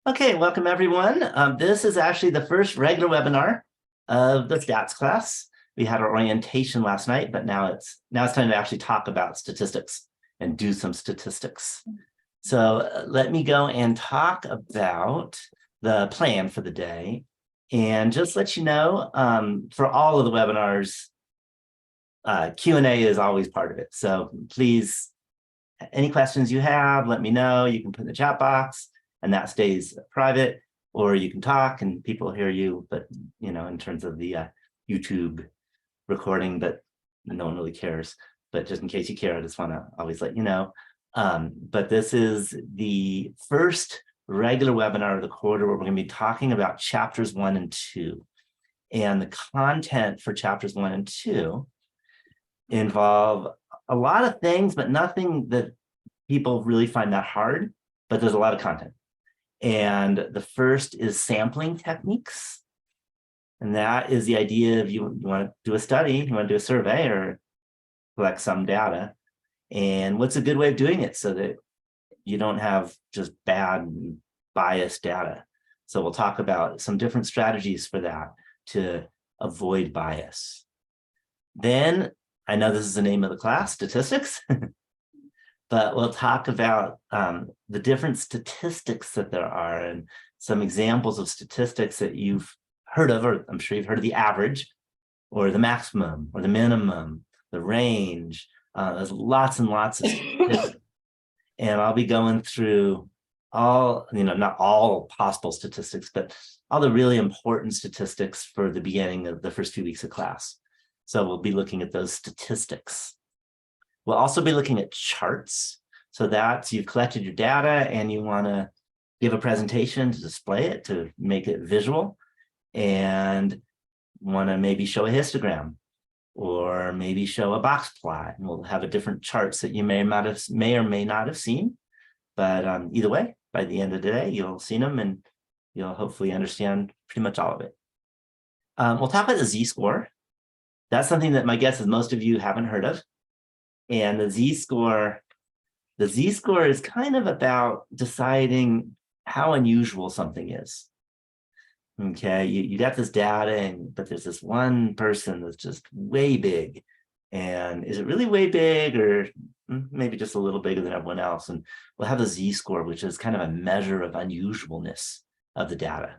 Okay, welcome everyone. This is actually the first regular webinar of the stats class. We had our orientation last night, but now it's time to actually talk about statistics and do some statistics. So let me go and talk about the plan for the day. And just let you know, for all of the webinars, Q&A is always part of it. So please, any questions you have, let me know. You can put in the chat box, and that stays private, or you can talk and people hear you, but in terms of the YouTube recording, but no one really cares. But just in case you care, I just want to always let you know. But this is the first regular webinar of the quarter where we're going to be talking about chapters 1 and 2. And the content for chapters 1 and 2 involve a lot of things, but nothing that people really find that hard, but there's a lot of content. And the first is sampling techniques. And that is the idea of you want to do a study, you want to do a survey or collect some data. And what's a good way of doing it so that you don't have just bad and biased data? So we'll talk about some different strategies for that to avoid bias. Then, I know this is the name of the class, statistics, but we'll talk about the different statistics that there are and some examples of statistics that you've heard of, or I'm sure you've heard of the average, or the maximum, or the minimum, the range. There's lots and lots of statistics. And I'll be going through all, not all possible statistics, but all the really important statistics for the beginning of the first few weeks of class. So we'll be looking at those statistics. We'll also be looking at charts. So that's, you've collected your data and you want to give a presentation to display it, to make it visual, and want to maybe show a histogram or maybe show a box plot. And we'll have a different charts that you may or may not have seen. But either way, by the end of the day, you'll see them and you'll hopefully understand pretty much all of it. We'll talk about the Z-score. That's something that my guess is most of you haven't heard of. And the Z-score is kind of about deciding how unusual something is. Okay, you got this data, but there's this one person that's just way big. And is it really way big, or maybe just a little bigger than everyone else? And we'll have a Z-score, which is kind of a measure of unusualness of the data.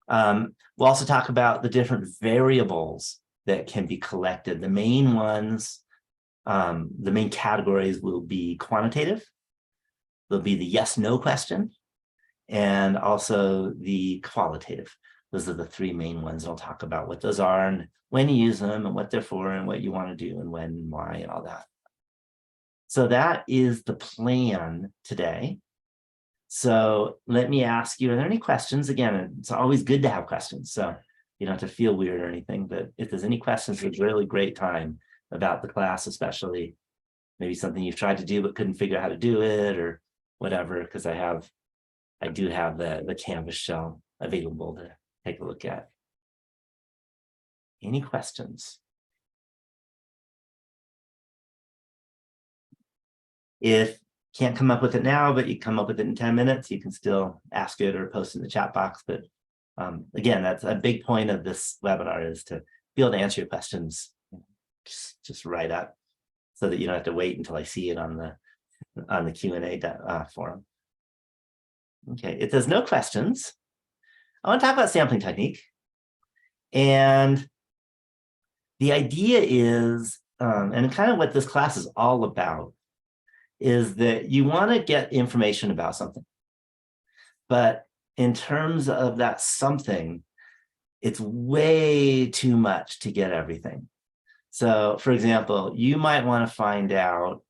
We'll also talk about the different variables that can be collected. The main ones, the main categories will be quantitative. There'll be the yes/no question, and also the qualitative. Those are the three main ones. I'll talk about what those are and when you use them and what they're for and what you want to do and when and why and all that. So that is the plan today. So let me ask you, are there any questions? Again, it's always good to have questions, so you don't have to feel weird or anything, but if there's any questions, it's a really great time about the class, especially maybe something you've tried to do but couldn't figure out how to do it or whatever, because I do have the Canvas shell available to take a look at. Any questions? If can't come up with it now, but you come up with it in 10 minutes, you can still ask it or post in the chat box. But again, that's a big point of this webinar, is to be able to answer your questions just right up, so that you don't have to wait until I see it on the Q&A forum. Okay, if there's no questions, I want to talk about sampling technique. And the idea is, and kind of what this class is all about, is that you want to get information about something. But in terms of that something, it's way too much to get everything. So, for example, you might want to find out,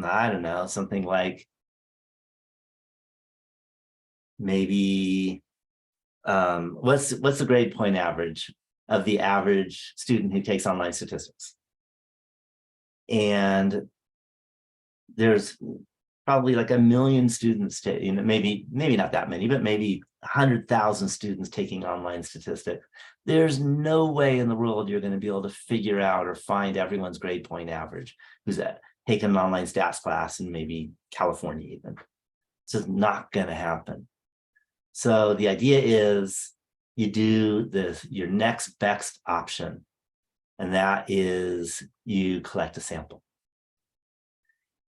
I don't know, something like maybe what's the grade point average of the average student who takes online statistics? And there's probably like 1 million students, maybe not that many, but maybe 100,000 students taking online statistics. There's no way in the world you're going to be able to figure out or find everyone's grade point average who's taken an online stats class in maybe California even. It's just not going to happen. So the idea is you do your next best option, and that is you collect a sample.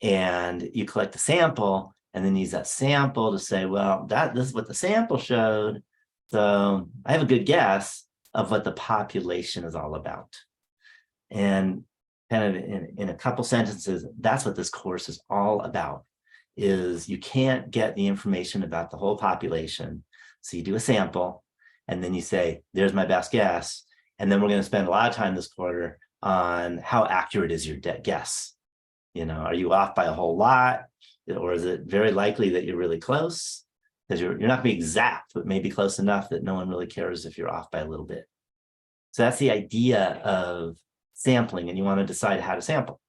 And you collect a sample and then use that sample to say, well, this is what the sample showed. So I have a good guess of what the population is all about. And kind of in a couple sentences, that's what this course is all about, is you can't get the information about the whole population. So you do a sample and then you say, there's my best guess. And then we're going to spend a lot of time this quarter on how accurate is your guess. You know, are you off by a whole lot? Or is it very likely that you're really close? Because you're not going to be exact, but maybe close enough that no one really cares if you're off by a little bit. So that's the idea of sampling, and you want to decide how to sample.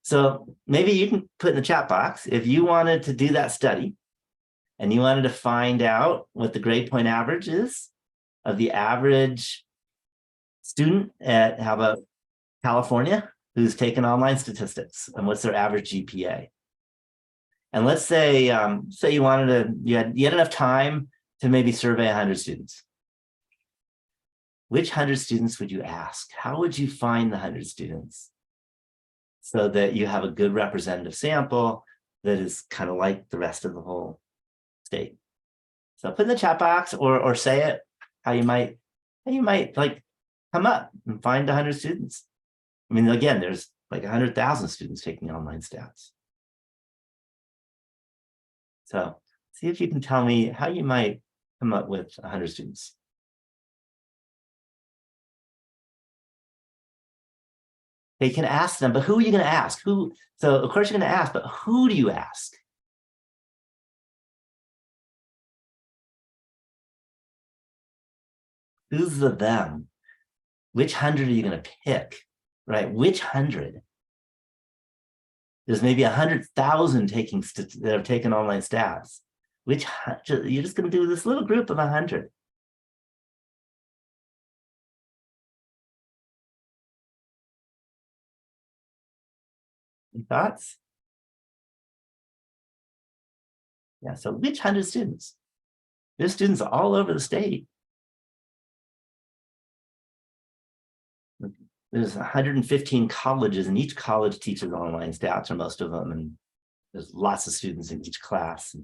So maybe you can put in the chat box, if you wanted to do that study and you wanted to find out what the grade point average is of the average student at, how about California, who's taken online statistics, and what's their average GPA. And let's say, you had enough time to maybe survey 100 students. Which 100 students would you ask? How would you find the 100 students so that you have a good representative sample that is kind of like the rest of the whole state? So put in the chat box or say it, how you might like come up and find 100 students. I mean, again, there's like 100,000 students taking online stats. So see if you can tell me how you might come up with 100 students. You can ask them, but who are you going to ask? Who? So of course you're going to ask, but who do you ask? Who's the them? Which 100 are you going to pick? Right? Which 100? There's maybe 100,000 that have taken online stats. Which 100? You're just going to do this little group of 100. Any thoughts? Yeah, so which 100 students? There's students all over the state. There's 115 colleges, and each college teaches online stats, or most of them, and there's lots of students in each class.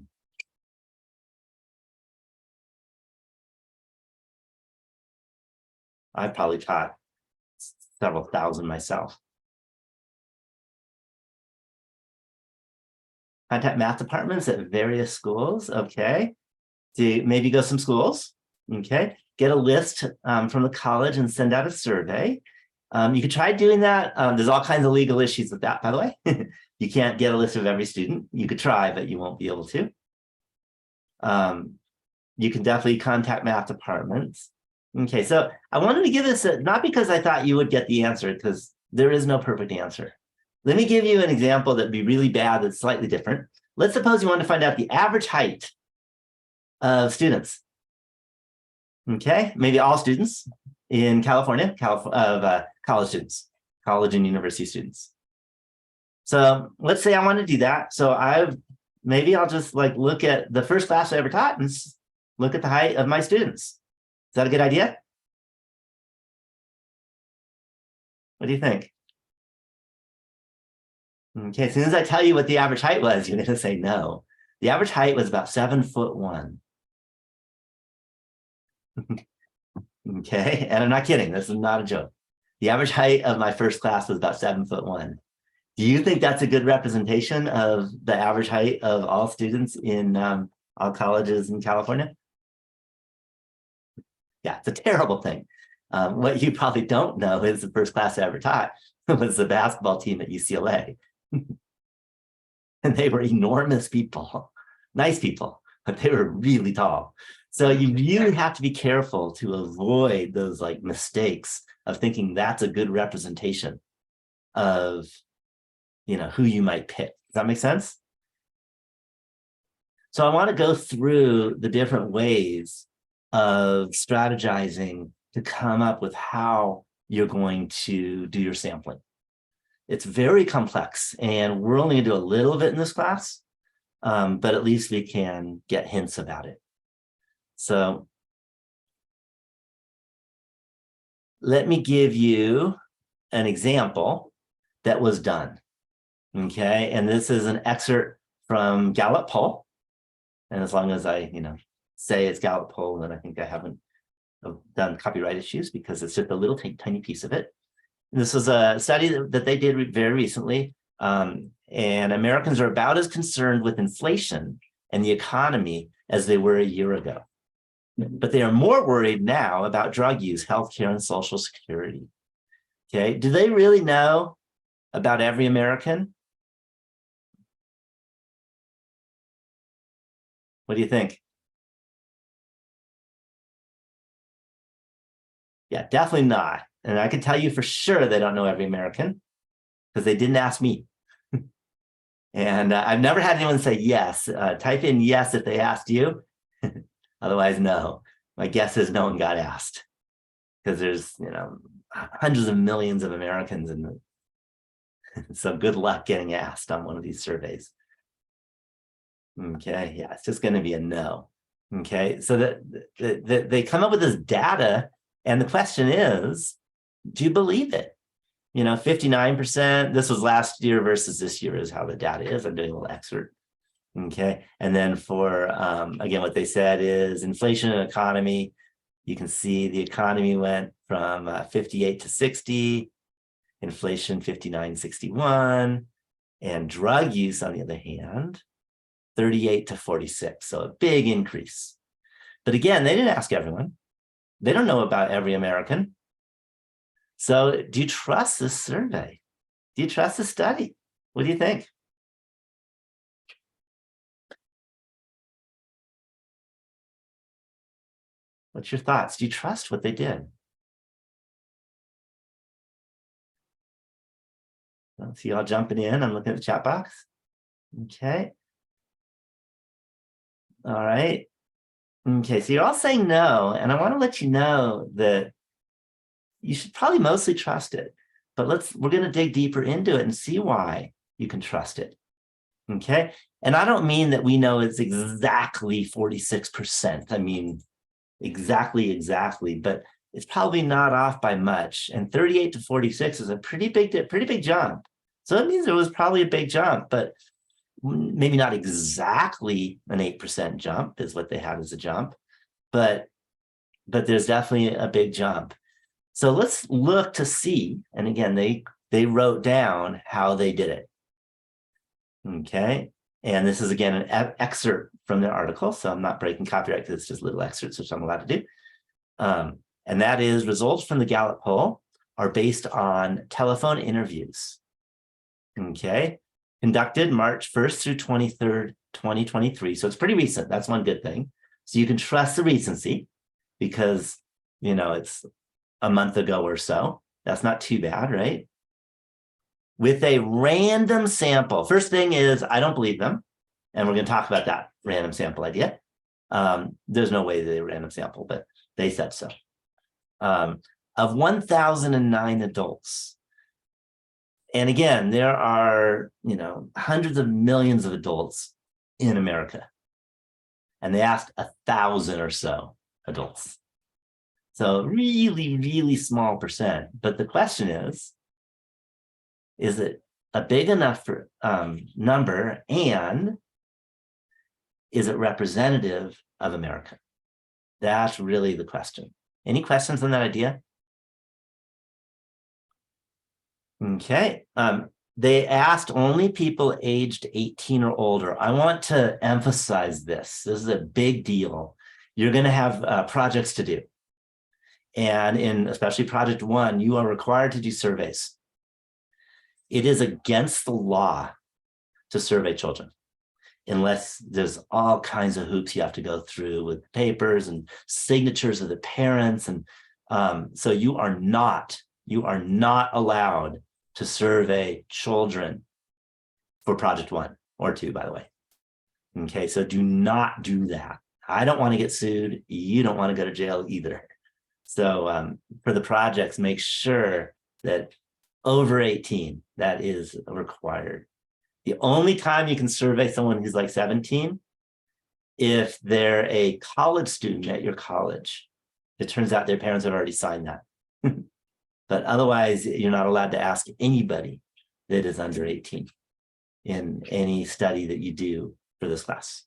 I've probably taught several thousand myself. Contact math departments at various schools. Okay. Maybe go some schools. Okay. Get a list from the college and send out a survey. You could try doing that. There's all kinds of legal issues with that, by the way. You can't get a list of every student. You could try, but you won't be able to. You can definitely contact math departments. Okay, so I wanted to give this, not because I thought you would get the answer, because there is no perfect answer. Let me give you an example that'd be really bad that's slightly different. Let's suppose you want to find out the average height of students. Okay, maybe all students in California, college students, college and university students. So let's say I want to do that. So maybe I'll just like look at the first class I ever taught and look at the height of my students. Is that a good idea? What do you think? Okay, as soon as I tell you what the average height was, you're going to say no. The average height was about 7'1". Okay, and I'm not kidding. This is not a joke. The average height of my first class was about 7'1". Do you think that's a good representation of the average height of all students in all colleges in California? Yeah, it's a terrible thing. What you probably don't know is the first class I ever taught was the basketball team at UCLA. And they were enormous people, nice people, but they were really tall. So you really have to be careful to avoid those like mistakes of thinking that's a good representation of, you know, who you might pick. Does that make sense? So I want to go through the different ways of strategizing to come up with how you're going to do your sampling. It's very complex, and we're only going to do a little bit in this class, but at least we can get hints about it. So let me give you an example that was done. Okay, and this is an excerpt from Gallup poll. And as long as I, say it's Gallup poll, then I think I haven't done copyright issues because it's just a little tiny piece of it. And this was a study that they did very recently. And Americans are about as concerned with inflation and the economy as they were a year ago. But they are more worried now about drug use, healthcare, and Social Security. Okay, do they really know about every American? What do you think? Yeah, definitely not. And I can tell you for sure they don't know every American because they didn't ask me. And I've never had anyone say yes. Type in yes if they asked you. Otherwise, no. My guess is no one got asked because there's, hundreds of millions of Americans in the. So good luck getting asked on one of these surveys. Okay, yeah, it's just going to be a no. Okay, so that they come up with this data, and the question is, do you believe it? 59%. This was last year versus this year is how the data is. I'm doing a little excerpt. Okay, and then for again, what they said is inflation and economy. You can see the economy went from 58 to 60, inflation 59, 61, and drug use, on the other hand, 38 to 46. So a big increase. But again, they didn't ask everyone. They don't know about every American. So do you trust this survey? Do you trust the study? What do you think? What's your thoughts? Do you trust what they did? I see y'all jumping in. I'm looking at the chat box. Okay. All right. Okay, so you're all saying no, and I want to let you know that you should probably mostly trust it, but we're going to dig deeper into it and see why you can trust it. Okay, and I don't mean that we know it's exactly 46%. I mean exactly, but it's probably not off by much. And 38 to 46 is a pretty big jump. So it means it was probably a big jump, but maybe not exactly an 8% jump is what they had as a jump, but there's definitely a big jump. So let's look to see, and again, they wrote down how they did it. Okay, and this is again an excerpt from their article, so I'm not breaking copyright because it's just little excerpts, which I'm allowed to do. And that is results from the Gallup poll are based on telephone interviews. Okay, conducted March 1st through 23rd, 2023. So it's pretty recent. That's one good thing. So you can trust the recency because, it's a month ago or so. That's not too bad, right? With a random sample. First thing is, I don't believe them. And we're going to talk about that random sample idea. There's no way they random sample, but they said so. Of 1,009 adults. And again, there are, hundreds of millions of adults in America. And they asked 1,000 or so adults. So really small percent. But the question is it a big enough number, and is it representative of America? That's really the question. Any questions on that idea? Okay. They asked only people aged 18 or older. I want to emphasize this. This is a big deal. You're going to have projects to do. And in especially Project One, you are required to do surveys. It is against the law to survey children, unless there's all kinds of hoops you have to go through with papers and signatures of the parents. And so you are not allowed to survey children for Project One or Two, by the way. Okay, so do not do that. I don't want to get sued. You don't want to go to jail either. So for the projects, make sure that over 18, that is required. The only time you can survey someone who's like 17 if they're a college student at your college. It turns out their parents have already signed that. But otherwise, you're not allowed to ask anybody that is under 18 in any study that you do for this class.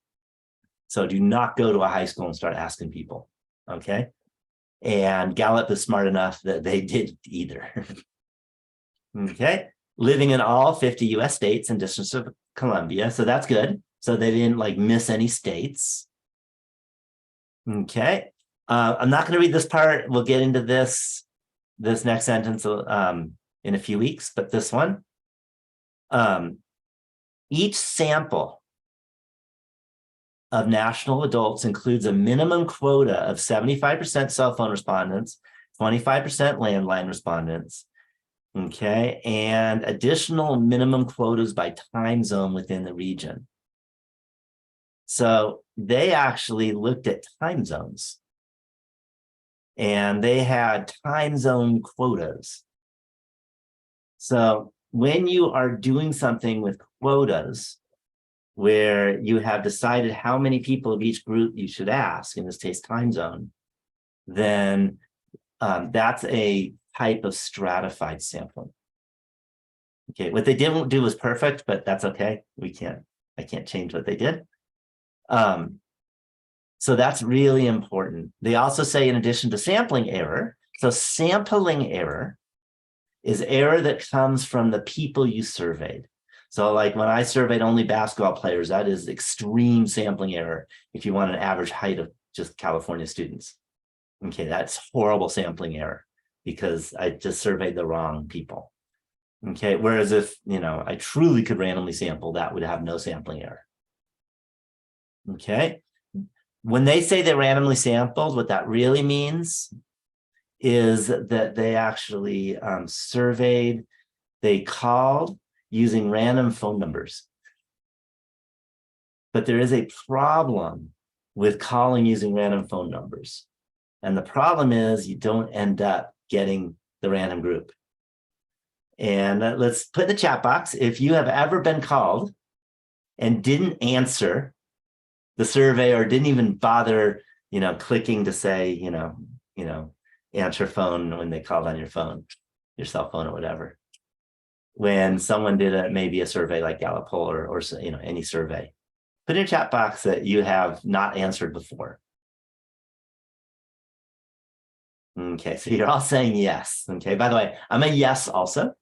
So do not go to a high school and start asking people, okay? And Gallup is smart enough that they didn't either. Okay, living in all 50 US states and District of Columbia, so that's good. So they didn't like miss any states. Okay, I'm not going to read this part. We'll get into this next sentence in a few weeks, but this one, each sample of national adults includes a minimum quota of 75% cell phone respondents, 25% landline respondents, okay, and additional minimum quotas by time zone within the region. So they actually looked at time zones, and they had time zone quotas. So when you are doing something with quotas, where you have decided how many people of each group you should ask, in this case, time zone, then that's a type of stratified sampling. Okay, what they didn't do was perfect, but that's okay. I can't change what they did. So that's really important. They also say, in addition to sampling error, so sampling error is error that comes from the people you surveyed. So like when I surveyed only basketball players, that is extreme sampling error if you want an average height of just California students. Okay, that's horrible sampling error because I just surveyed the wrong people. Okay, whereas if, I truly could randomly sample, that would have no sampling error. Okay, when they say they randomly sampled, what that really means is that they actually surveyed, they called using random phone numbers. But there is a problem with calling using random phone numbers. And the problem is you don't end up getting the random group. And let's put in the chat box, if you have ever been called and didn't answer the survey or didn't even bother, clicking to say, answer phone when they called on your phone, your cell phone or whatever. When someone did maybe a survey like Gallup poll or any survey, put in your chat box that you have not answered before. Okay, so you're all saying yes. Okay, by the way, I'm a yes also.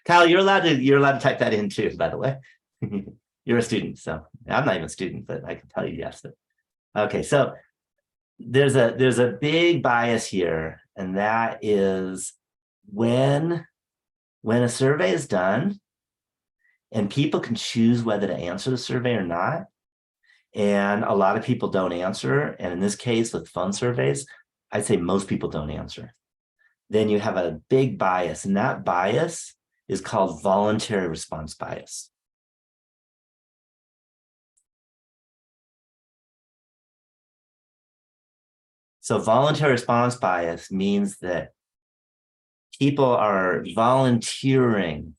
Kyle, you're allowed to type that in too, by the way. You're a student, so I'm not even a student, but I can tell you yes. Okay, so there's a big bias here, and that is when a survey is done and people can choose whether to answer the survey or not, and a lot of people don't answer, and in this case with phone surveys, I'd say most people don't answer, then you have a big bias, and that bias is called voluntary response bias. So voluntary response bias means that people are volunteering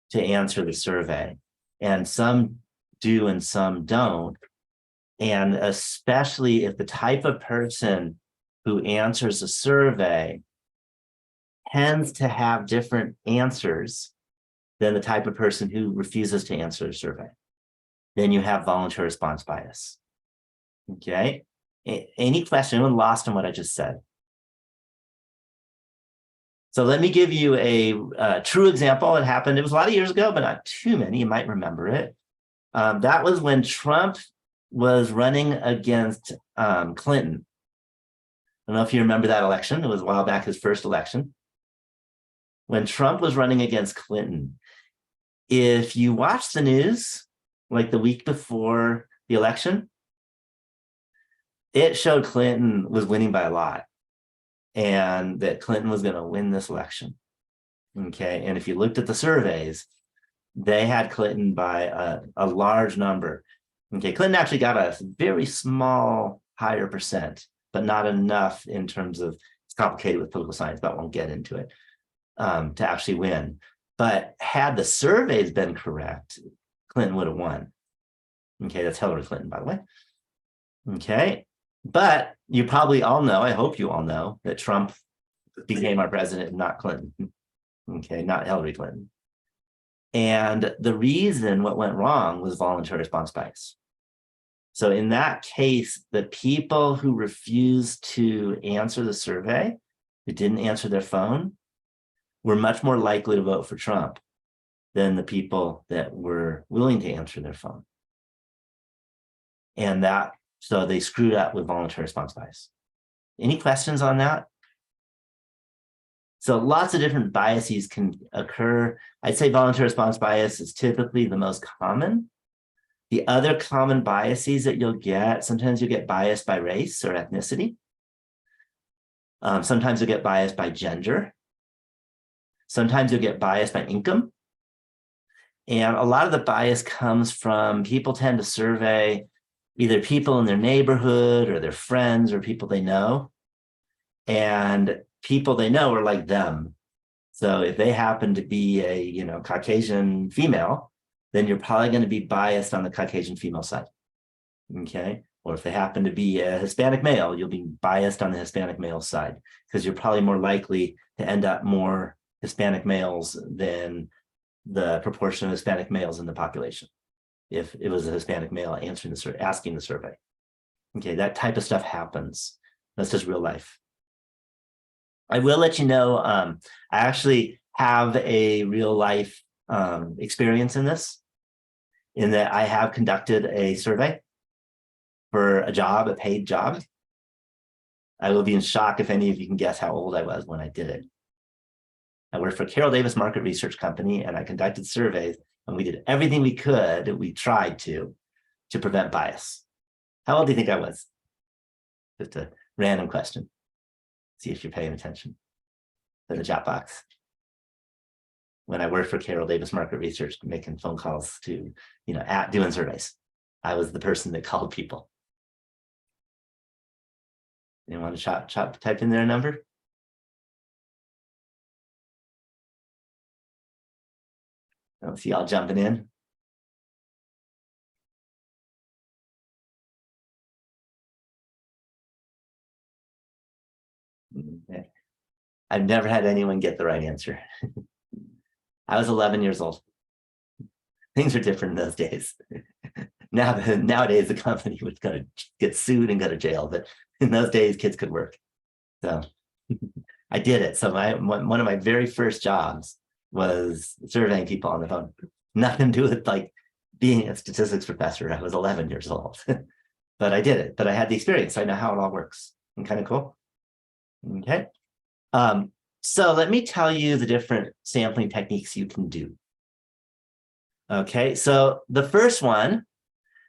to answer the survey, and some do and some don't. And especially if the type of person who answers the survey tends to have different answers than the type of person who refuses to answer the survey, then you have voluntary response bias. Okay, any question? Anyone lost on what I just said? So let me give you a true example. It happened, it was a lot of years ago, but not too many, you might remember it. That was when Trump was running against Clinton. I don't know if you remember that election. It was a while back, his first election. When Trump was running against Clinton, if you watch the news, like the week before the election, it showed Clinton was winning by a lot and that Clinton was going to win this election. Okay, and if you looked at the surveys, they had Clinton by a large number. Okay, Clinton actually got a very small, higher percent, but not enough in terms of, it's complicated with political science, but I won't get into it, to actually win. But had the surveys been correct, Clinton would have won. Okay, that's Hillary Clinton, by the way. Okay. But you probably all know, I hope you all know, that Trump became our president, not Clinton. Okay, not Hillary Clinton. And the reason what went wrong was voluntary response bias. So in that case, the people who refused to answer the survey, who didn't answer their phone, were much more likely to vote for Trump than the people that were willing to answer their phone. And so they screwed up with voluntary response bias. Any questions on that? So lots of different biases can occur. I'd say voluntary response bias is typically the most common. The other common biases that you'll get, sometimes you'll get biased by race or ethnicity. Sometimes you'll get biased by gender. Sometimes you'll get biased by income. And a lot of the bias comes from people tend to survey either people in their neighborhood or their friends or people they know. And people they know are like them. So if they happen to be a Caucasian female, then you're probably going to be biased on the Caucasian female side. Okay. Or if they happen to be a Hispanic male, you'll be biased on the Hispanic male side because you're probably more likely to end up more Hispanic males than the proportion of Hispanic males in the population. If it was a Hispanic male asking the survey. Okay, that type of stuff happens. That's just real life. I will let you know, I actually have a real life experience in this, in that I have conducted a survey for a job, a paid job. I will be in shock if any of you can guess how old I was when I did it. I worked for Carroll Davis Market Research Company, and I conducted surveys, and we did everything we could, we tried to prevent bias. How old do you think I was? Just a random question. See if you're paying attention to the chat box. When I worked for Carroll Davis Market Research, making phone calls to, doing surveys, I was the person that called people. You want to type in their number? I don't see y'all jumping in. Okay. I've never had anyone get the right answer. I was 11 years old. Things are different in those days. Nowadays, the company would get sued and go to jail, but in those days, kids could work. So I did it. So one of my very first jobs was surveying people on the phone. Nothing to do with like being a statistics professor. I was 11 years old, but I did it. But I had the experience. I know how it all works. And kind of cool. Okay. So let me tell you the different sampling techniques you can do. Okay, so the first one,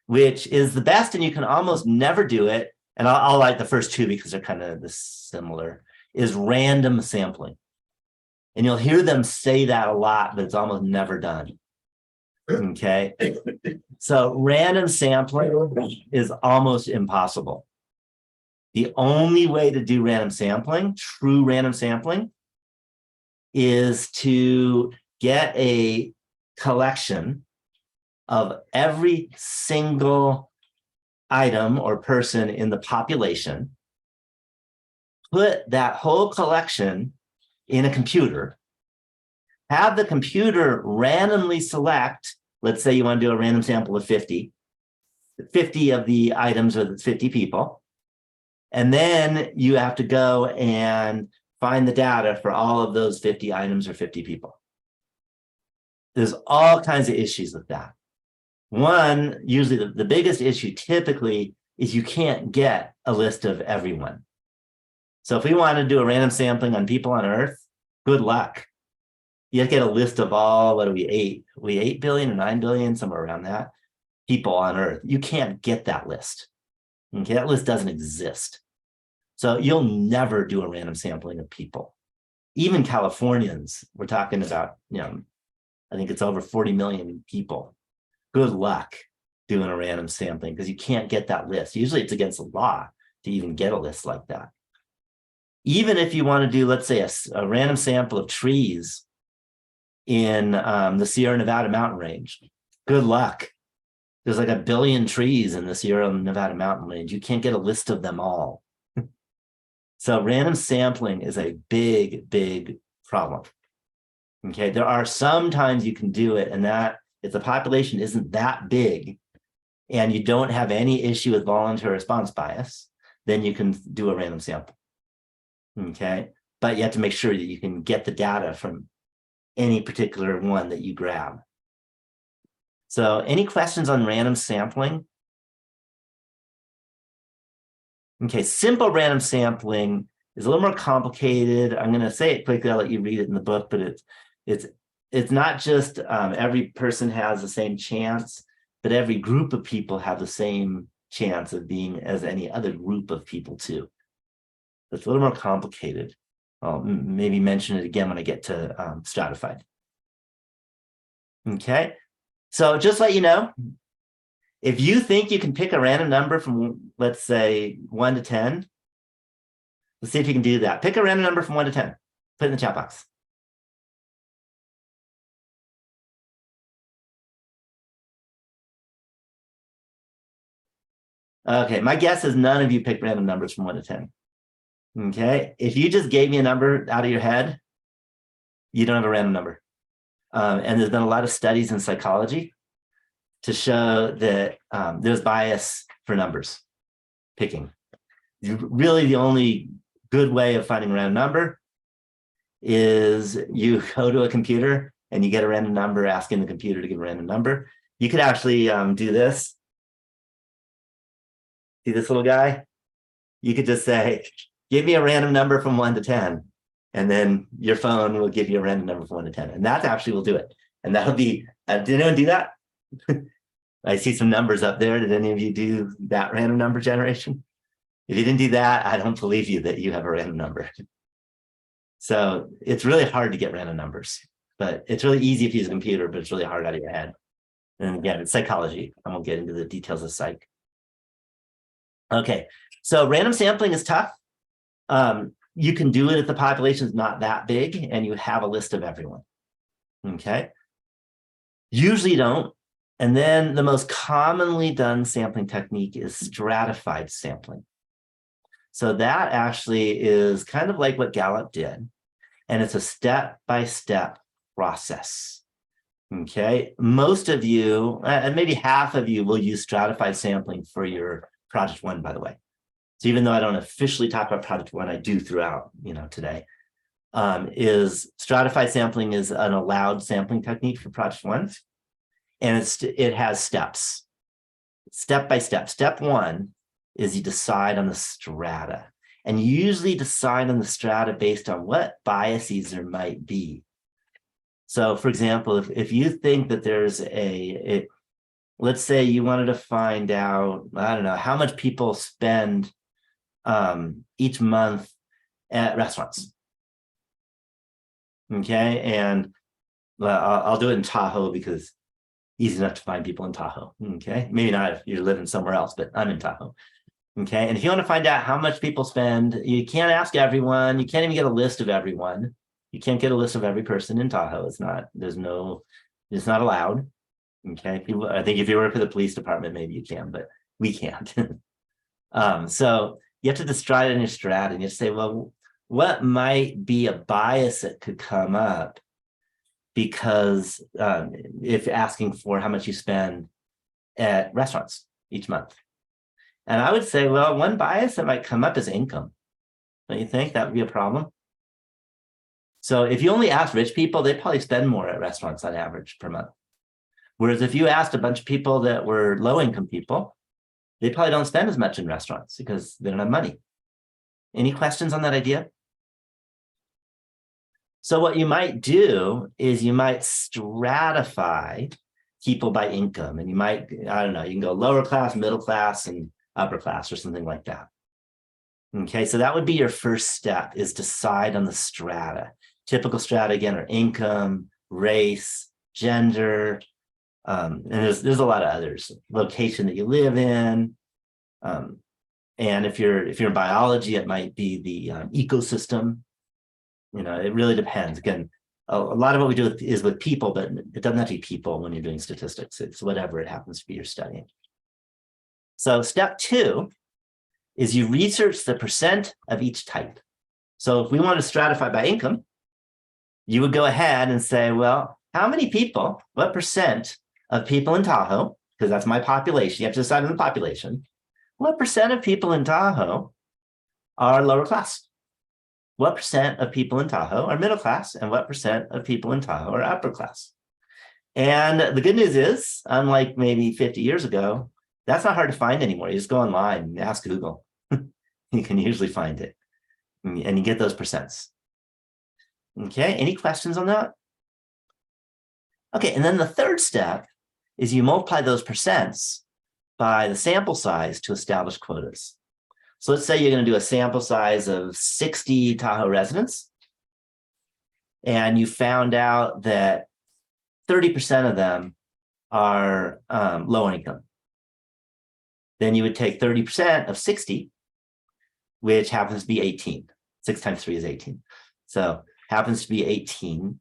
which is the best, and you can almost never do it, and I'll like the first two because they're kind of similar, is random sampling. And you'll hear them say that a lot, but it's almost never done. Okay, so random sampling is almost impossible. The only way to do random sampling, true random sampling, is to get a collection of every single item or person in the population, put that whole collection in a computer, have the computer randomly select, let's say you want to do a random sample of 50 of the items or the 50 people, and then you have to go and find the data for all of those 50 items or 50 people. There's all kinds of issues with that. One, usually the biggest issue typically is you can't get a list of everyone. So if we want to do a random sampling on people on Earth, good luck. You have to get a list of all, what are we, 8 billion or 9 billion, somewhere around that, people on Earth. You can't get that list. Okay, that list doesn't exist. So you'll never do a random sampling of people. Even Californians, we're talking about, I think it's over 40 million people. Good luck doing a random sampling because you can't get that list. Usually it's against the law to even get a list like that. Even if you want to do, let's say, a random sample of trees in the Sierra Nevada mountain range, good luck. There's like 1 billion trees in the Sierra Nevada mountain range. You can't get a list of them all. So random sampling is a big, big problem. Okay, there are some times you can do it, and that if the population isn't that big and you don't have any issue with voluntary response bias, then you can do a random sample. Okay, but you have to make sure that you can get the data from any particular one that you grab. So any questions on random sampling? Okay, simple random sampling is a little more complicated. I'm going to say it quickly. I'll let you read it in the book, but it's not just every person has the same chance, but every group of people have the same chance of being as any other group of people too. It's a little more complicated. I'll maybe mention it again when I get to stratified. Okay, so just let you know, if you think you can pick a random number from, let's say, 1 to 10, let's see if you can do that. Pick a random number from 1 to 10. Put it in the chat box. Okay, my guess is none of you picked random numbers from 1 to 10. Okay, if you just gave me a number out of your head, you don't have a random number. And there's been a lot of studies in psychology to show that there's bias for numbers picking. Really, the only good way of finding a random number is you go to a computer and you get a random number, asking the computer to give a random number. You could actually do this. See this little guy? You could just say, give me a random number from 1 to 10. And then your phone will give you a random number from 1 to 10. And that actually will do it. And that'll be, did anyone do that? I see some numbers up there. Did any of you do that random number generation? If you didn't do that, I don't believe you that you have a random number. So it's really hard to get random numbers, but it's really easy if you use a computer, but it's really hard out of your head. And again, it's psychology. I won't get into the details of psych. Okay, so random sampling is tough. You can do it if the population is not that big and you have a list of everyone. Okay, usually you don't. And then the most commonly done sampling technique is stratified sampling. So that actually is kind of like what Gallup did. And it's a step-by-step process. Okay, most of you, and maybe half of you, will use stratified sampling for your Project One, by the way. So even though I don't officially talk about Project One, I do throughout, today. Is stratified sampling is an allowed sampling technique for Project One. And it has steps, step by step. Step one is you decide on the strata, and you usually decide on the strata based on what biases there might be. So for example, if you think that there's let's say you wanted to find out, I don't know, how much people spend each month at restaurants. Okay, and I'll do it in Tahoe because easy enough to find people in Tahoe. Okay, maybe not if you're living somewhere else, but I'm in Tahoe. Okay, and if you want to find out how much people spend, you can't ask everyone. You can't even get a list of everyone. You can't get a list of every person in Tahoe. It's not allowed. Okay, people, I think if you work for the police department, maybe you can, but we can't. So you have to decide in your strat and you say, well, what might be a bias that could come up? Because if asking for how much you spend at restaurants each month. And I would say, well, one bias that might come up is income. Don't you think that would be a problem? So if you only ask rich people, they probably spend more at restaurants on average per month. Whereas if you asked a bunch of people that were low-income people, they probably don't spend as much in restaurants because they don't have money. Any questions on that idea? So what you might do is you might stratify people by income, and you might, I don't know, you can go lower class, middle class, and upper class or something like that. Okay, so that would be your first step, is decide on the strata. Typical strata, again, are income, race, gender, and there's a lot of others. Location that you live in, and if you're in biology, it might be the ecosystem. It really depends. Again, a lot of what we do is with people, but it doesn't have to be people when you're doing statistics. It's whatever it happens to be you're studying. So step 2 is you research the percent of each type. So if we want to stratify by income, you would go ahead and say, well, how many people, what percent of people in Tahoe, because that's my population, you have to decide on the population, what percent of people in Tahoe are lower class? What percent of people in Tahoe are middle class? And what percent of people in Tahoe are upper class? And the good news is, unlike maybe 50 years ago, that's not hard to find anymore. You just go online and ask Google. You can usually find it. And you get those percents. Okay, any questions on that? Okay, and then the third step is you multiply those percents by the sample size to establish quotas. So let's say you're going to do a sample size of 60 Tahoe residents, and you found out that 30% of them are low income. Then you would take 30% of 60, which happens to be 18. 6 times 3 is 18. So happens to be 18.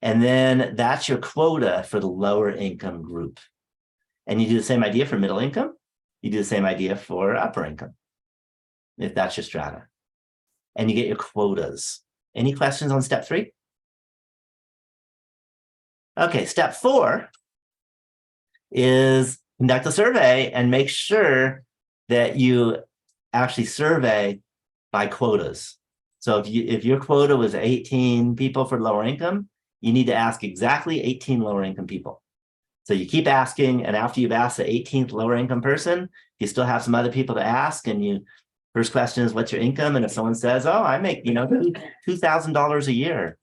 And then that's your quota for the lower income group. And you do the same idea for middle income. You do the same idea for upper income, if that's your strata. And you get your quotas. Any questions on step 3? Okay, step 4 is conduct a survey and make sure that you actually survey by quotas. So if your quota was 18 people for lower income, you need to ask exactly 18 lower income people. So you keep asking, and after you've asked the 18th lower income person, you still have some other people to ask, and you first question is, what's your income? And if someone says, oh, I make, $2,000 a year,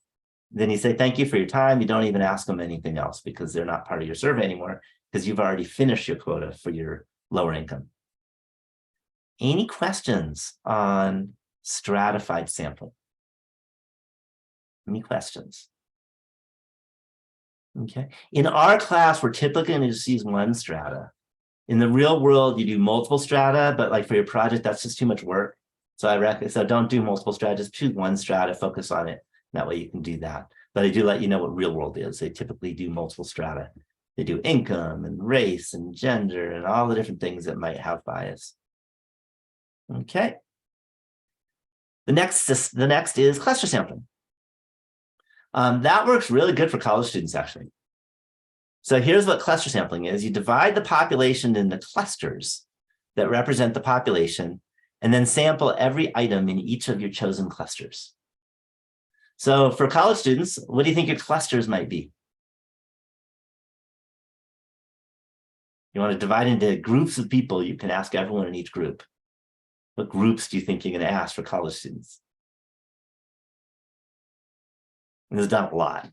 then you say, thank you for your time. You don't even ask them anything else because they're not part of your survey anymore because you've already finished your quota for your lower income. Any questions on stratified sampling? Any questions? Okay. In our class, we're typically going to just use one strata. In the real world, you do multiple strata, but like for your project, that's just too much work. So I recommend, so don't do multiple strata, just choose one strata, focus on it. That way you can do that. But I do let you know what real world is. They typically do multiple strata. They do income and race and gender and all the different things that might have bias. Okay. The next is cluster sampling. That works really good for college students, actually. So here's what cluster sampling is. You divide the population into clusters that represent the population, and then sample every item in each of your chosen clusters. So for college students, what do you think your clusters might be? You want to divide into groups of people. You can ask everyone in each group. What groups do you think you're going to ask for college students? And this is done a lot.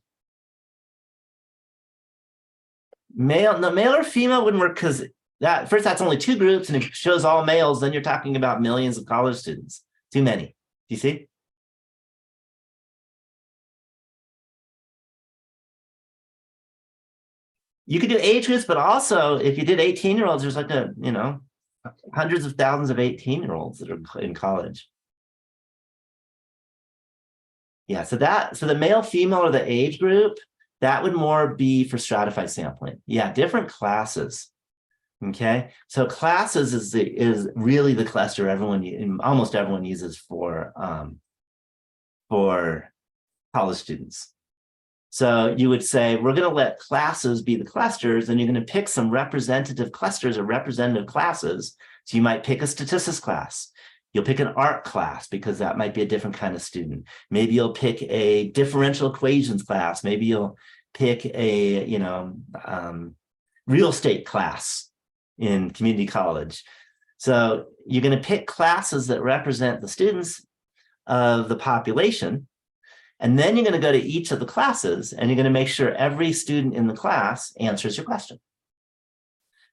Male or female wouldn't work because that's only 2 groups, and if it shows all males, then you're talking about millions of college students. Too many. Do you see? You could do age groups, but also if you did 18-year-olds, there's like hundreds of thousands of 18-year-olds that are in college. Yeah, so the male, female, or the age group, that would more be for stratified sampling. Yeah, different classes. Okay, so classes is really the cluster almost everyone uses for college students. So you would say, we're going to let classes be the clusters, and you're going to pick some representative clusters or representative classes. So you might pick a statistics class. You'll pick an art class because that might be a different kind of student. Maybe you'll pick a differential equations class. Maybe you'll pick a, real estate class in community college. So you're going to pick classes that represent the students of the population. And then you're going to go to each of the classes and you're going to make sure every student in the class answers your question,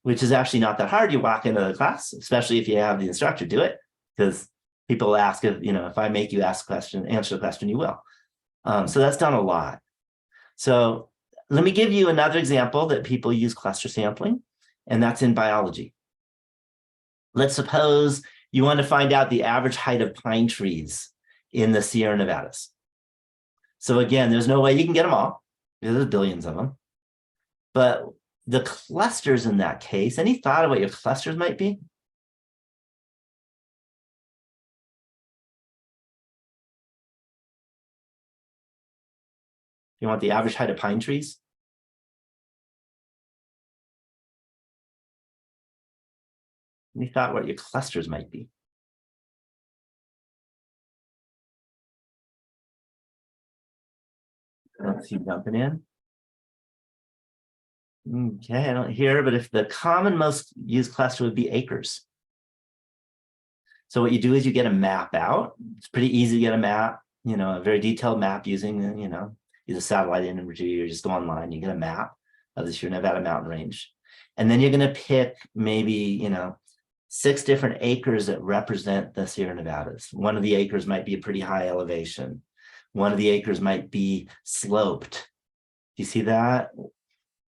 which is actually not that hard. You walk into the class, especially if you have the instructor do it, because people ask if I make you answer the question, you will. So that's done a lot. So let me give you another example that people use cluster sampling, and that's in biology. Let's suppose you want to find out the average height of pine trees in the Sierra Nevadas. So again, there's no way you can get them all. There's billions of them. But the clusters in that case, any thought of what your clusters might be? You want the average height of pine trees? Any thought what your clusters might be? Let's see, jumping in. Okay, I don't hear, but if the common most used cluster would be acres. So what you do is you get a map out. It's pretty easy to get a map, a very detailed map using, either satellite imagery or just go online. You get a map of the Sierra Nevada mountain range. And then you're going to pick maybe, 6 different acres that represent the Sierra Nevadas. One of the acres might be a pretty high elevation. One of the acres might be sloped. Do you see that?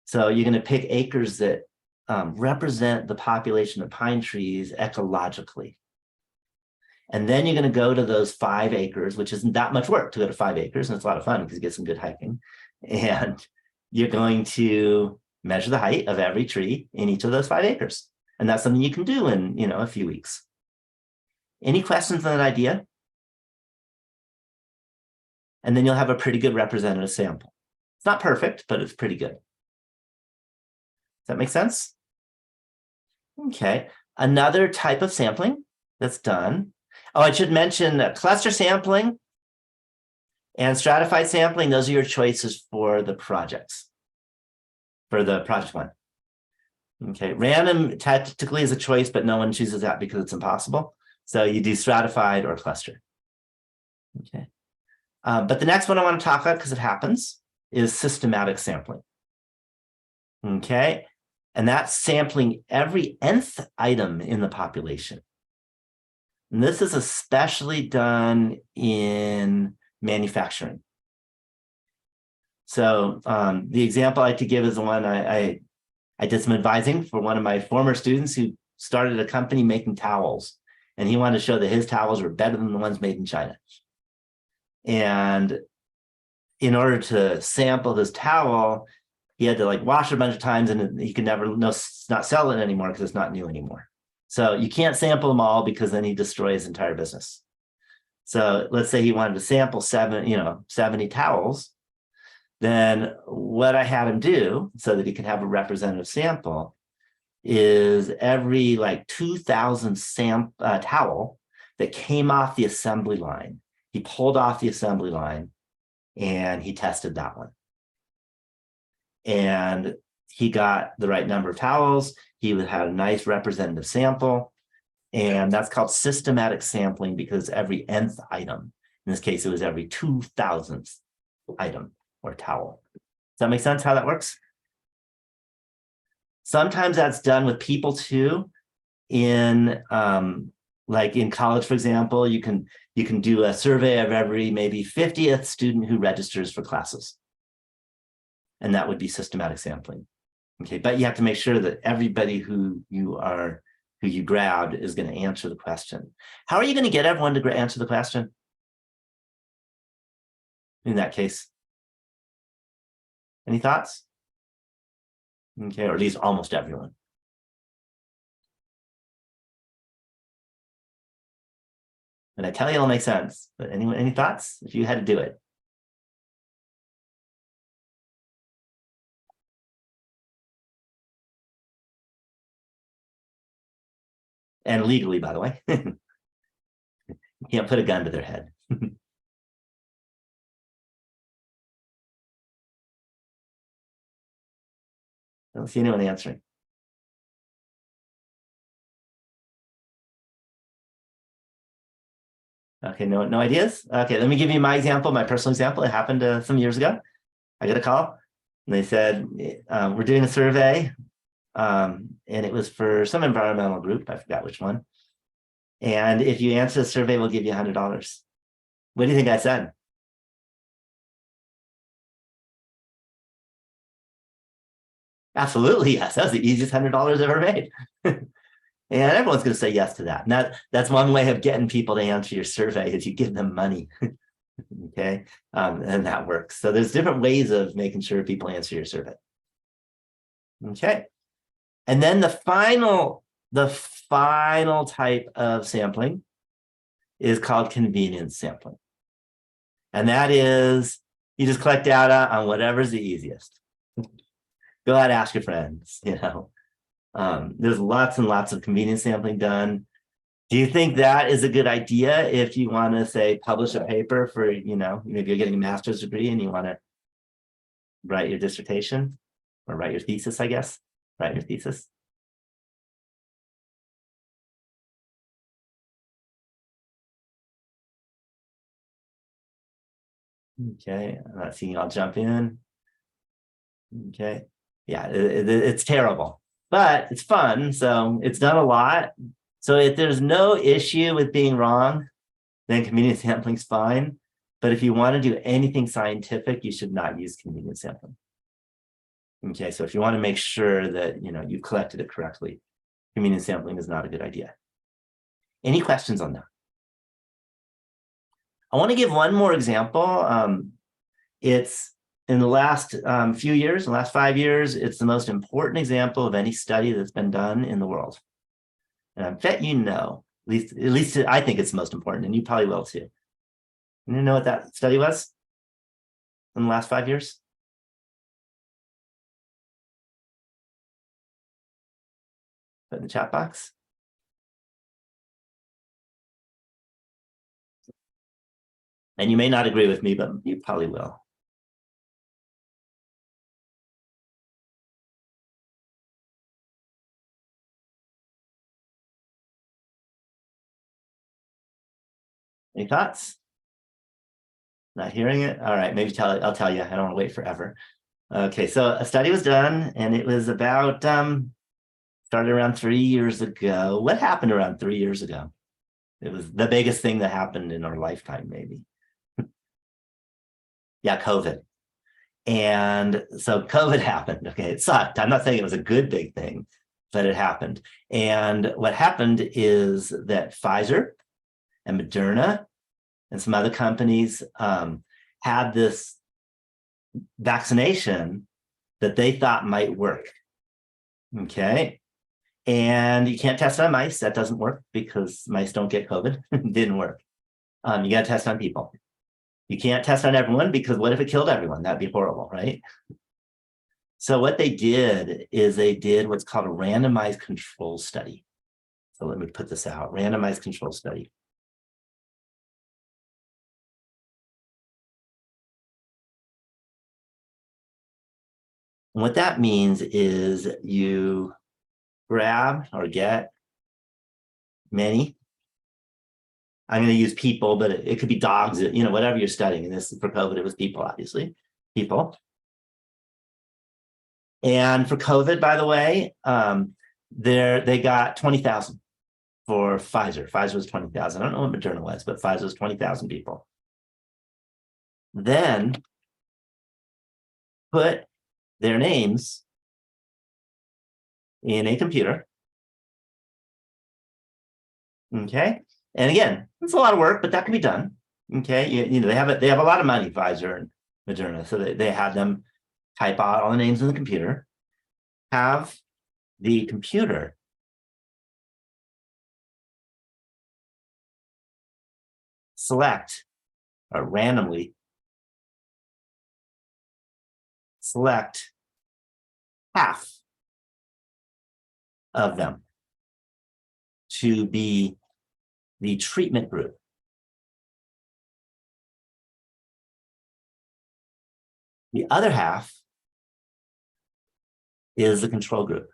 So you're going to pick acres that represent the population of pine trees ecologically. And then you're going to go to those 5 acres, which isn't that much work to go to 5 acres. And it's a lot of fun because you get some good hiking. And you're going to measure the height of every tree in each of those 5 acres. And that's something you can do in, a few weeks. Any questions on that idea? And then you'll have a pretty good representative sample. It's not perfect, but it's pretty good. Does that make sense? Okay. Another type of sampling that's done. Oh, I should mention cluster sampling and stratified sampling. Those are your choices for the projects, for the project one. Okay, random technically is a choice, but no one chooses that because it's impossible. So you do stratified or cluster. Okay. But the next one I want to talk about, because it happens, is systematic sampling. Okay. And that's sampling every nth item in the population. And this is especially done in manufacturing. So the example I like to give is the one I did some advising for one of my former students who started a company making towels. And he wanted to show that his towels were better than the ones made in China. And in order to sample this towel, he had to wash it a bunch of times, and he could never not sell it anymore because it's not new anymore. So you can't sample them all because then he destroys his entire business. So let's say he wanted to sample 70 towels. Then what I had him do so that he could have a representative sample is every 2,000 towel that came off the assembly line, he pulled off the assembly line and he tested that one. And he got the right number of towels. He would have a nice representative sample. And that's called systematic sampling because every nth item, in this case, it was every 2,000th item or towel. Does that make sense how that works? Sometimes that's done with people too. In in college, for example, you can do a survey of every maybe 50th student who registers for classes. And that would be systematic sampling. Okay, but you have to make sure that everybody who you grabbed is going to answer the question. How are you going to get everyone to answer the question? In that case, any thoughts? Okay, or at least almost everyone. And I tell you, it'll make sense. But anyone, any thoughts? If you had to do it. And legally, by the way. You can't put a gun to their head. I don't see anyone answering. Okay, no ideas? Okay, let me give you my example, my personal example. It happened some years ago. I got a call and they said, we're doing a survey. And it was for some environmental group. I forgot which one. And if you answer the survey, we'll give you $100. What do you think I said? Absolutely, yes. That was the easiest $100 ever made. And everyone's going to say yes to that. And that's one way of getting people to answer your survey is you give them money. Okay, and that works. So there's different ways of making sure people answer your survey. Okay, and then the final type of sampling is called convenience sampling. And that is, you just collect data on whatever's the easiest. Go out, ask your friends, There's lots and lots of convenience sampling done. Do you think that is a good idea if you want to, say, publish a paper for, maybe you're getting a master's degree and you want to write your dissertation or write your thesis, I guess, write your thesis? Okay, I'm not seeing y'all jump in. Okay, yeah, it's terrible, but it's fun. So it's done a lot. So if there's no issue with being wrong, then convenience sampling is fine. But if you want to do anything scientific, you should not use convenience sampling. Okay, so if you want to make sure that you collected it correctly, convenience sampling is not a good idea. Any questions on that? I want to give one more example. It's in the last few years, the last 5 years, it's the most important example of any study that's been done in the world. And I bet at least I think it's the most important, and you probably will too. You know what that study was in the last 5 years? Put in the chat box. And you may not agree with me, but you probably will. Any thoughts? Not hearing it? All right, maybe I'll tell you. I don't want to wait forever. Okay, so a study was done, and it was about started around 3 years ago. What happened around 3 years ago? It was the biggest thing that happened in our lifetime, maybe. Yeah, COVID. And so COVID happened. Okay, it sucked. I'm not saying it was a good big thing, but it happened. And what happened is that Pfizer and Moderna and some other companies had this vaccination that they thought might work. Okay. And you can't test on mice. That doesn't work because mice don't get COVID. It didn't work. You got to test on people. You can't test on everyone because what if it killed everyone? That'd be horrible, right? So what they did is they did what's called a randomized control study. So let me put this out, randomized control study. And what that means is you grab or get many. I'm going to use people, but it could be dogs, whatever you're studying. And this for COVID, it was people, obviously, people. And for COVID, by the way, they got 20,000 for Pfizer. Pfizer was 20,000. I don't know what Moderna was, but Pfizer was 20,000 people. Then put their names in a computer. Okay. And again, it's a lot of work, but that can be done. Okay. They have a lot of money, Pfizer and Moderna. So they had them type out all the names in the computer, have the computer select or randomly select half of them to be the treatment group. The other half is the control group.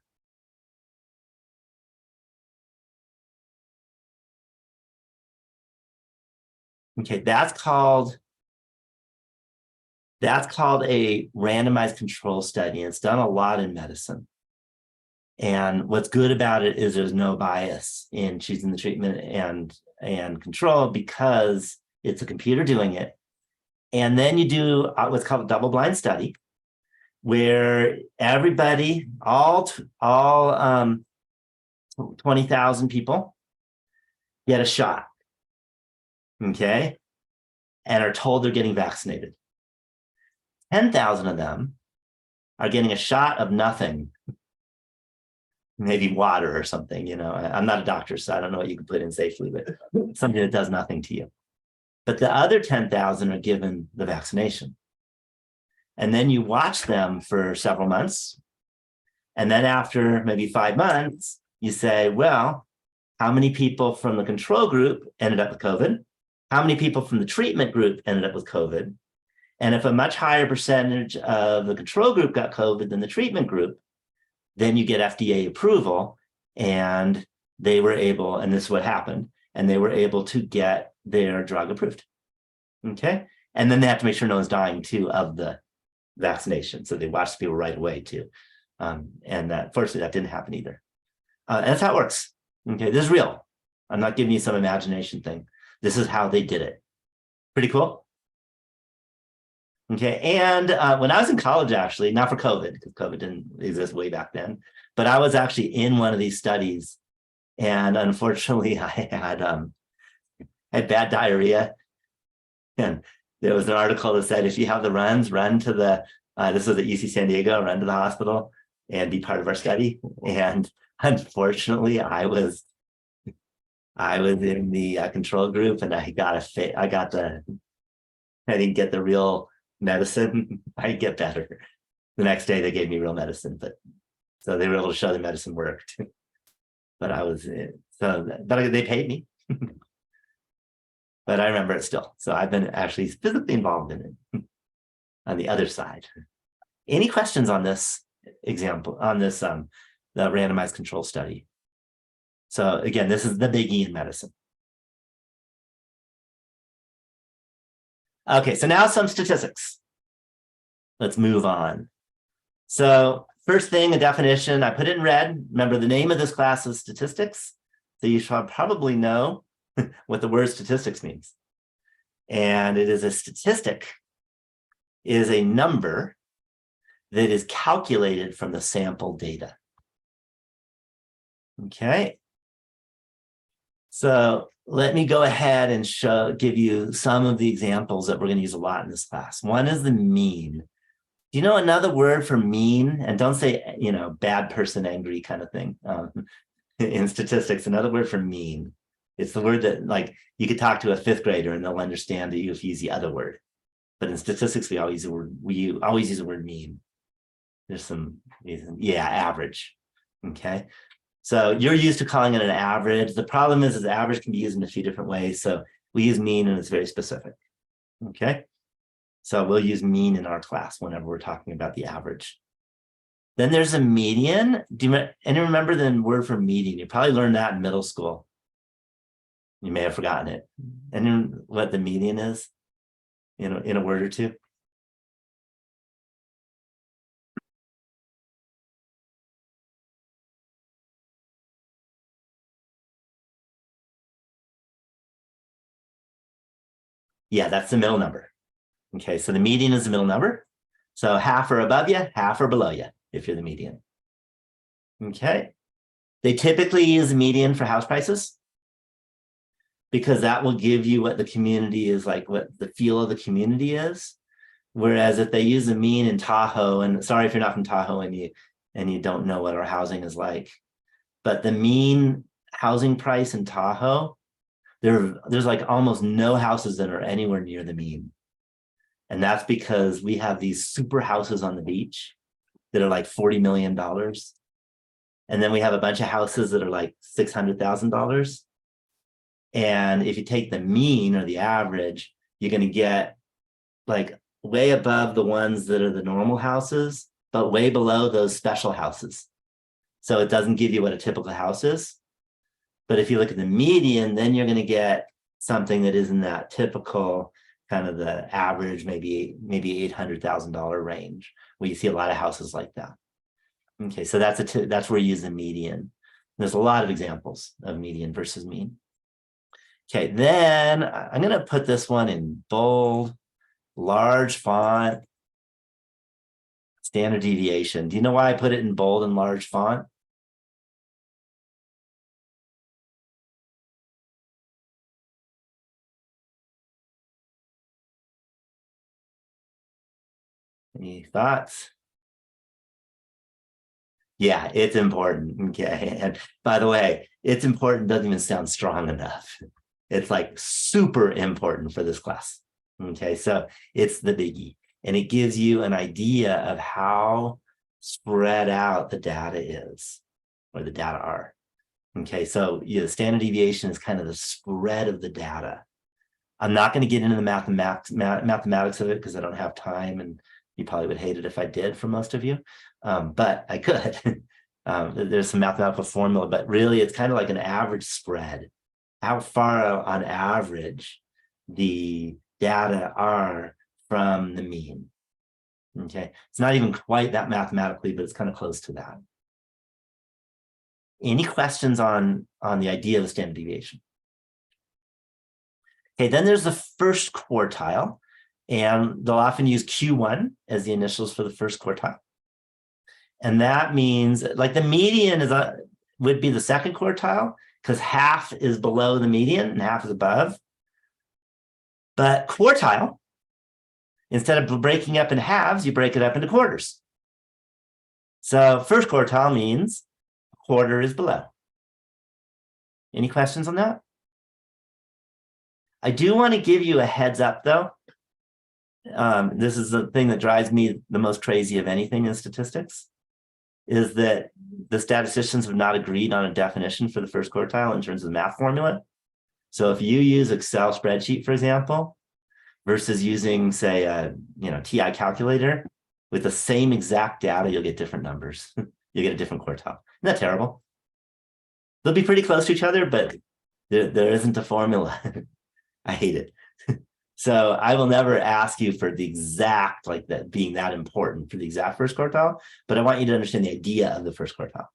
Okay, that's called a randomized control study. It's done a lot in medicine. And what's good about it is there's no bias in choosing the treatment and control because it's a computer doing it. And then you do what's called a double-blind study, where everybody, all 20,000 people get a shot. Okay. and are told they're getting vaccinated. 10,000 of them are getting a shot of nothing, maybe water or something. You know, I'm not a doctor, so I don't know what you can put in safely, but something that does nothing to you. But the other 10,000 are given the vaccination. And then you watch them for several months. And then after maybe 5 months, you say, well, how many people from the control group ended up with COVID? How many people from the treatment group ended up with COVID? And if a much higher percentage of the control group got COVID than the treatment group, then you get FDA approval. And they were able, and this is what happened, and they were able to get their drug approved. Okay. And then they have to make sure no one's dying too of the vaccination. So they watch people right away too. And that, fortunately, that didn't happen either. And that's how it works. Okay, this is real. I'm not giving you some imagination thing. This is how they did it. Pretty cool. Okay, and when I was in college, actually, not for COVID, because COVID didn't exist way back then, but I was actually in one of these studies, and unfortunately, I had bad diarrhea, and there was an article that said if you have the runs, run to the this was at UC San Diego, run to the hospital and be part of our study. And unfortunately, I was in the control group, and I didn't get the real medicine. I get better. The next day they gave me real medicine, but so they were able to show the medicine worked. But they paid me. But I remember it still. So I've been actually physically involved in it on the other side. Any questions on this example, on this the randomized control study? So again, this is the biggie in medicine. Okay, so now some statistics. Let's move on. So first thing, a definition, I put it in red. Remember, the name of this class is statistics. So you should probably know what the word statistics means. And it is a statistic, is a number that is calculated from the sample data. Okay. So let me go ahead and give you some of the examples that we're going to use a lot in this class. One is the mean. Do you know another word for mean? And don't say, you know, bad person, angry kind of thing. In statistics, another word for mean. It's the word that, like, you could talk to a fifth grader and they'll understand you if you use the other word. But in statistics, we always use the word mean. There's some reason. Yeah, average. Okay. So you're used to calling it an average. The problem is average can be used in a few different ways. So we use mean, and it's very specific. Okay. So we'll use mean in our class whenever we're talking about the average. Then there's a median. Anyone remember the word for median? You probably learned that in middle school. You may have forgotten it. And what the median is in a word or two? Yeah, that's the middle number. Okay, so the median is the middle number. So half are above you, half are below you, if you're the median. Okay. They typically use the median for house prices because that will give you what the community is like, what the feel of the community is. Whereas if they use the mean in Tahoe, and sorry if you're not from Tahoe and you don't know what our housing is like, but the mean housing price in Tahoe, there's like almost no houses that are anywhere near the mean. And that's because we have these super houses on the beach that are like $40 million. And then we have a bunch of houses that are like $600,000. And if you take the mean or the average, you're going to get like way above the ones that are the normal houses, but way below those special houses. So it doesn't give you what a typical house is. But if you look at the median, then you're going to get something that isn't that typical, kind of the average, maybe $800,000 range, where you see a lot of houses like that. Okay, so that's where you use the median. There's a lot of examples of median versus mean. Okay, then I'm going to put this one in bold, large font, standard deviation. Do you know why I put it in bold and large font? Any thoughts? Yeah, it's important. Okay. And by the way, it's important doesn't even sound strong enough. It's like super important for this class. Okay. So it's the biggie. And it gives you an idea of how spread out the data is, or the data are. Okay. So the standard deviation is kind of the spread of the data. I'm not going to get into the mathematics of it because I don't have time, and you probably would hate it if I did for most of you, but I could. There's some mathematical formula, but really it's kind of like an average spread. How far on average the data are from the mean. Okay, it's not even quite that mathematically, but it's kind of close to that. Any questions on the idea of the standard deviation? Okay, then there's the first quartile, and they'll often use Q1 as the initials for the first quartile. And that means like the median would be the second quartile because half is below the median and half is above. But quartile, instead of breaking up in halves, you break it up into quarters. So first quartile means a quarter is below. Any questions on that? I do want to give you a heads up though. This is the thing that drives me the most crazy of anything in statistics, is that the statisticians have not agreed on a definition for the first quartile in terms of the math formula. So if you use Excel spreadsheet, for example, versus using, say, a TI calculator with the same exact data, you'll get different numbers. You'll get a different quartile. Isn't that terrible? They'll be pretty close to each other, but there isn't a formula. I hate it. So I will never ask you for the exact, like that being that important for the exact first quartile, but I want you to understand the idea of the first quartile.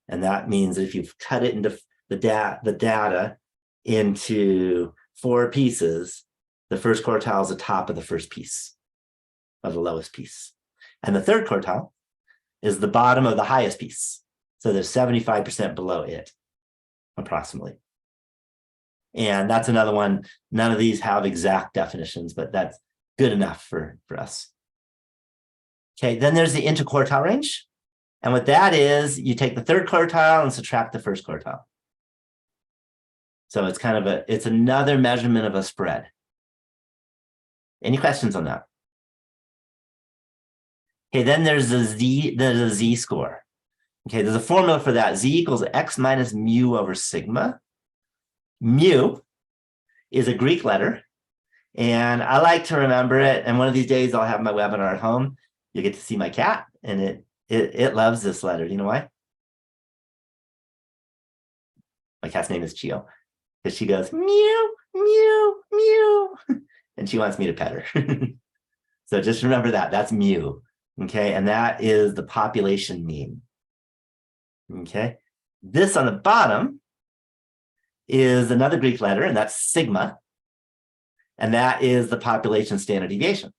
And that means that if you've cut it into the data into 4 pieces, the first quartile is the top of the first piece, of the lowest piece. And the third quartile is the bottom of the highest piece. So there's 75% below it, approximately. And that's another one. None of these have exact definitions, but that's good enough for us. Okay, then there's the interquartile range. And what that is, you take the third quartile and subtract the first quartile. So it's kind of it's another measurement of a spread. Any questions on that? Okay, then there's the z-score. Okay, there's a formula for that. Z equals x minus mu over sigma. Mu is a Greek letter, and I like to remember it. And one of these days I'll have my webinar at home. You'll get to see my cat, and it loves this letter. Do you know why? My cat's name is Chio, because she goes mew, mew, mew, and she wants me to pet her. So just remember that. That's mu. Okay, and that is the population mean. Okay, this on the bottom is another Greek letter, and that's sigma. And that is the population standard deviation.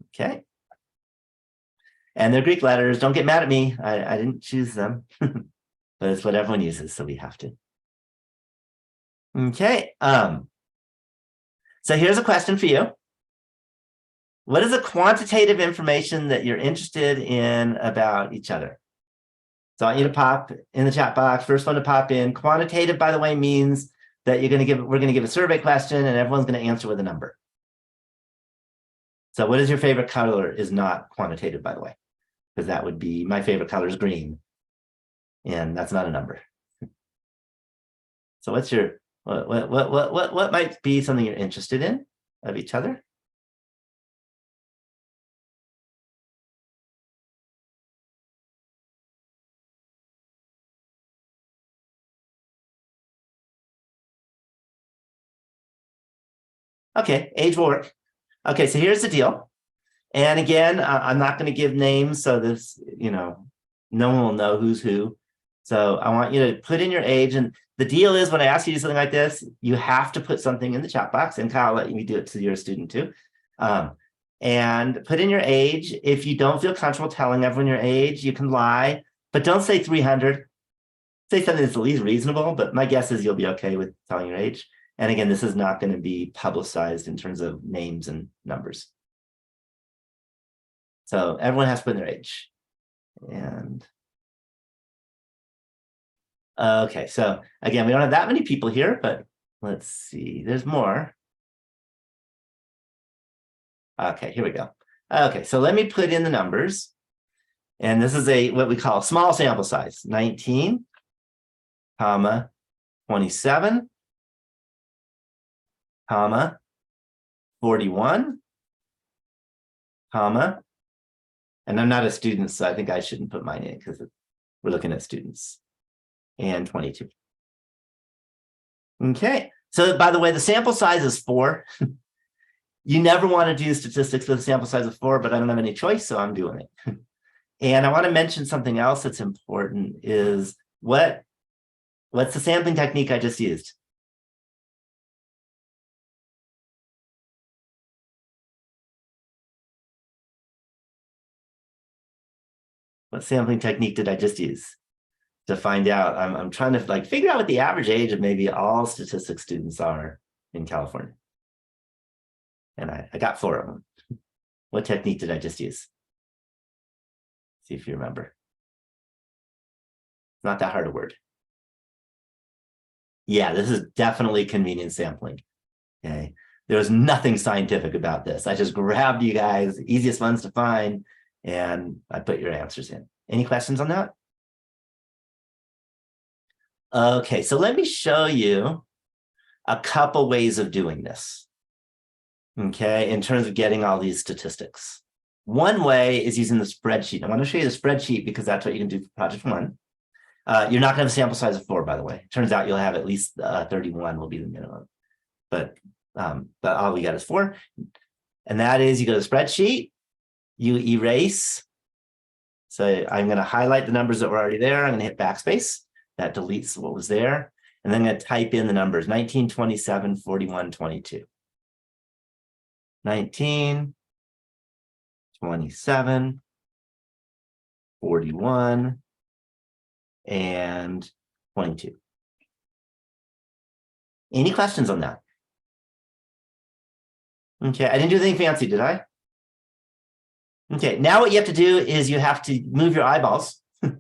Okay. And they're Greek letters. Don't get mad at me. I didn't choose them, but it's what everyone uses, so we have to. Okay. So here's a question for you. What is the quantitative information that you're interested in about each other? So I want you to pop in the chat box. First one to pop in. Quantitative, by the way, means that we're going to give a survey question and everyone's going to answer with a number. So what is your favorite color is not quantitative, by the way, because that would be, my favorite color is green, and that's not a number. So what's your, what might be something you're interested in of each other? Okay, age will work. Okay, so here's the deal. And again, I'm not going to give names, so this, no one will know who's who. So I want you to put in your age. And the deal is, when I ask you to do something like this, you have to put something in the chat box, and Kyle, let me do it to your student too. And put in your age. If you don't feel comfortable telling everyone your age, you can lie, but don't say 300. Say something that's at least reasonable, but my guess is you'll be okay with telling your age. And again, this is not going to be publicized in terms of names and numbers. So everyone has to put in their age. And okay, so again, we don't have that many people here, but let's see, there's more. Okay, here we go. Okay, so let me put in the numbers. And this is what we call a small sample size, 19, comma, 27, comma, 41, comma, and I'm not a student, so I think I shouldn't put mine in because we're looking at students, and 22. Okay, so by the way, the sample size is 4. You never want to do statistics with a sample size of 4, but I don't have any choice, so I'm doing it. And I want to mention something else that's important is what's the sampling technique I just used? What sampling technique did I just use to find out? I'm trying to like figure out what the average age of maybe all statistics students are in California. And I got 4 of them. What technique did I just use? See if you remember. It's not that hard a word. Yeah, this is definitely convenience sampling. Okay. There was nothing scientific about this. I just grabbed you guys, easiest ones to find, and I put your answers in. Any questions on that? Okay, so let me show you a couple ways of doing this. Okay, in terms of getting all these statistics. One way is using the spreadsheet. I want to show you the spreadsheet because that's what you can do for project 1. You're not going to have a sample size of 4, by the way. Turns out you'll have at least 31 will be the minimum. But all we got is 4. And that is you go to the spreadsheet, you erase. So I'm going to highlight the numbers that were already there. I'm going to hit backspace. That deletes what was there. And then I'm going to type in the numbers 19, 27, 41, 22. 19, 27, 41, and 22. Any questions on that? Okay, I didn't do anything fancy, did I? Okay, now what you have to do is you have to move your eyeballs. You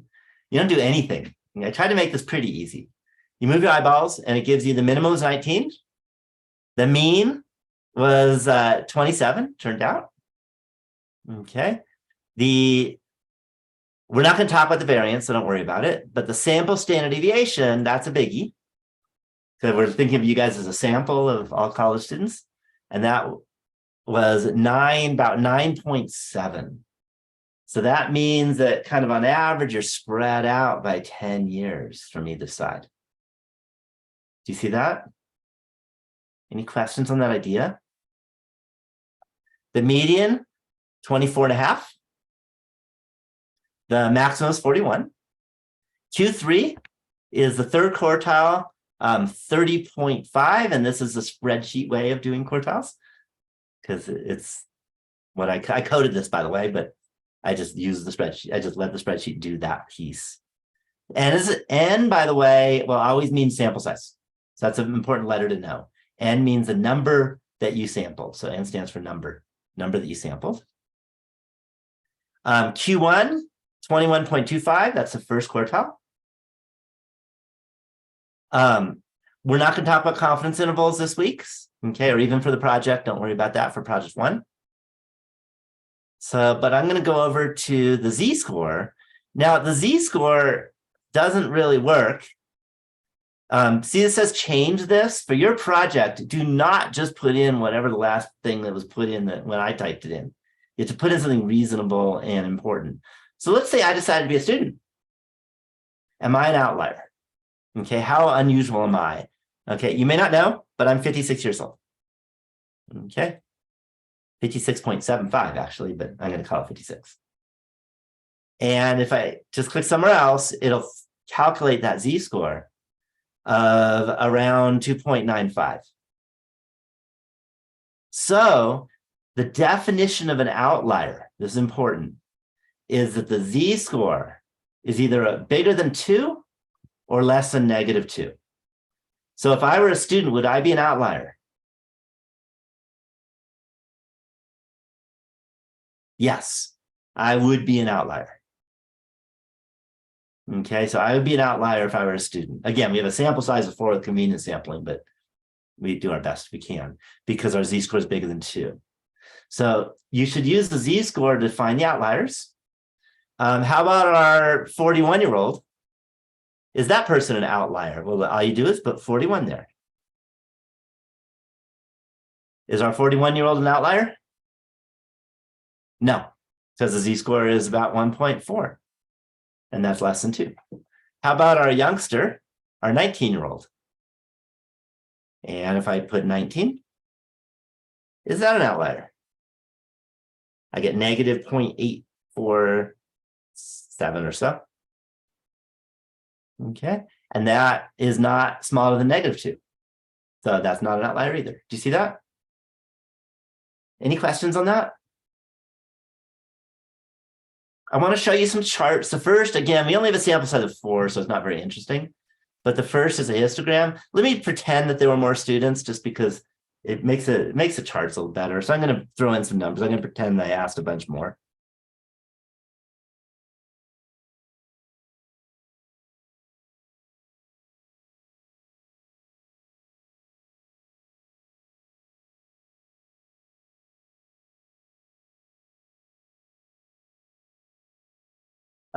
don't do anything. I tried to make this pretty easy. You move your eyeballs and it gives you the minimum was 19. The mean was 27, turned out. Okay. We're not going to talk about the variance, so don't worry about it. But the sample standard deviation, that's a biggie. So we're thinking of you guys as a sample of all college students. And that was about 9.7. So that means that kind of on average, you're spread out by 10 years from either side. Do you see that? Any questions on that idea? The median, 24.5. The maximum is 41. Q3 is the third quartile, 30.5. And this is a spreadsheet way of doing quartiles because it's what I coded this, by the way, but I just used the spreadsheet. I just let the spreadsheet do that piece. N, by the way, will always mean sample size. So that's an important letter to know. N means the number that you sampled. So N stands for number that you sampled. Q1, 21.25. That's the first quartile. We're not going to talk about confidence intervals this week, okay, or even for the project. Don't worry about that for project 1. So, but I'm going to go over to the Z-score. Now, the Z-score doesn't really work. See, it says change this. For your project, do not just put in whatever the last thing that was put in when I typed it in. You have to put in something reasonable and important. So let's say I decided to be a student. Am I an outlier? Okay, how unusual am I? Okay, you may not know, but I'm 56 years old. Okay, 56.75 actually, but I'm going to call it 56. And if I just click somewhere else, it'll calculate that Z-score of around 2.95. So the definition of an outlier, this is important, is that the Z-score is either bigger than 2 or less than -2. So if I were a student, would I be an outlier? Yes. I would be an outlier. Okay, so I would be an outlier if I were a student. Again, we have a sample size of 4 with convenience sampling, but we do our best if we can because our z-score is bigger than 2. So you should use the z-score to find the outliers. How about our 41-year-old? Is that person an outlier? Well, all you do is put 41 there. Is our 41-year-old an outlier? No, because the z-score is about 1.4, and that's less than 2. How about our youngster, our 19-year-old? And if I put 19, is that an outlier? I get negative 0.847 or so. Okay, and that is not smaller than negative 2. So that's not an outlier either. Do you see that? Any questions on that? I want to show you some charts. The first, again, we only have a sample size of 4, so it's not very interesting. But the first is a histogram. Let me pretend that there were more students just because it makes the charts a little better. So I'm going to throw in some numbers. I'm going to pretend I asked a bunch more.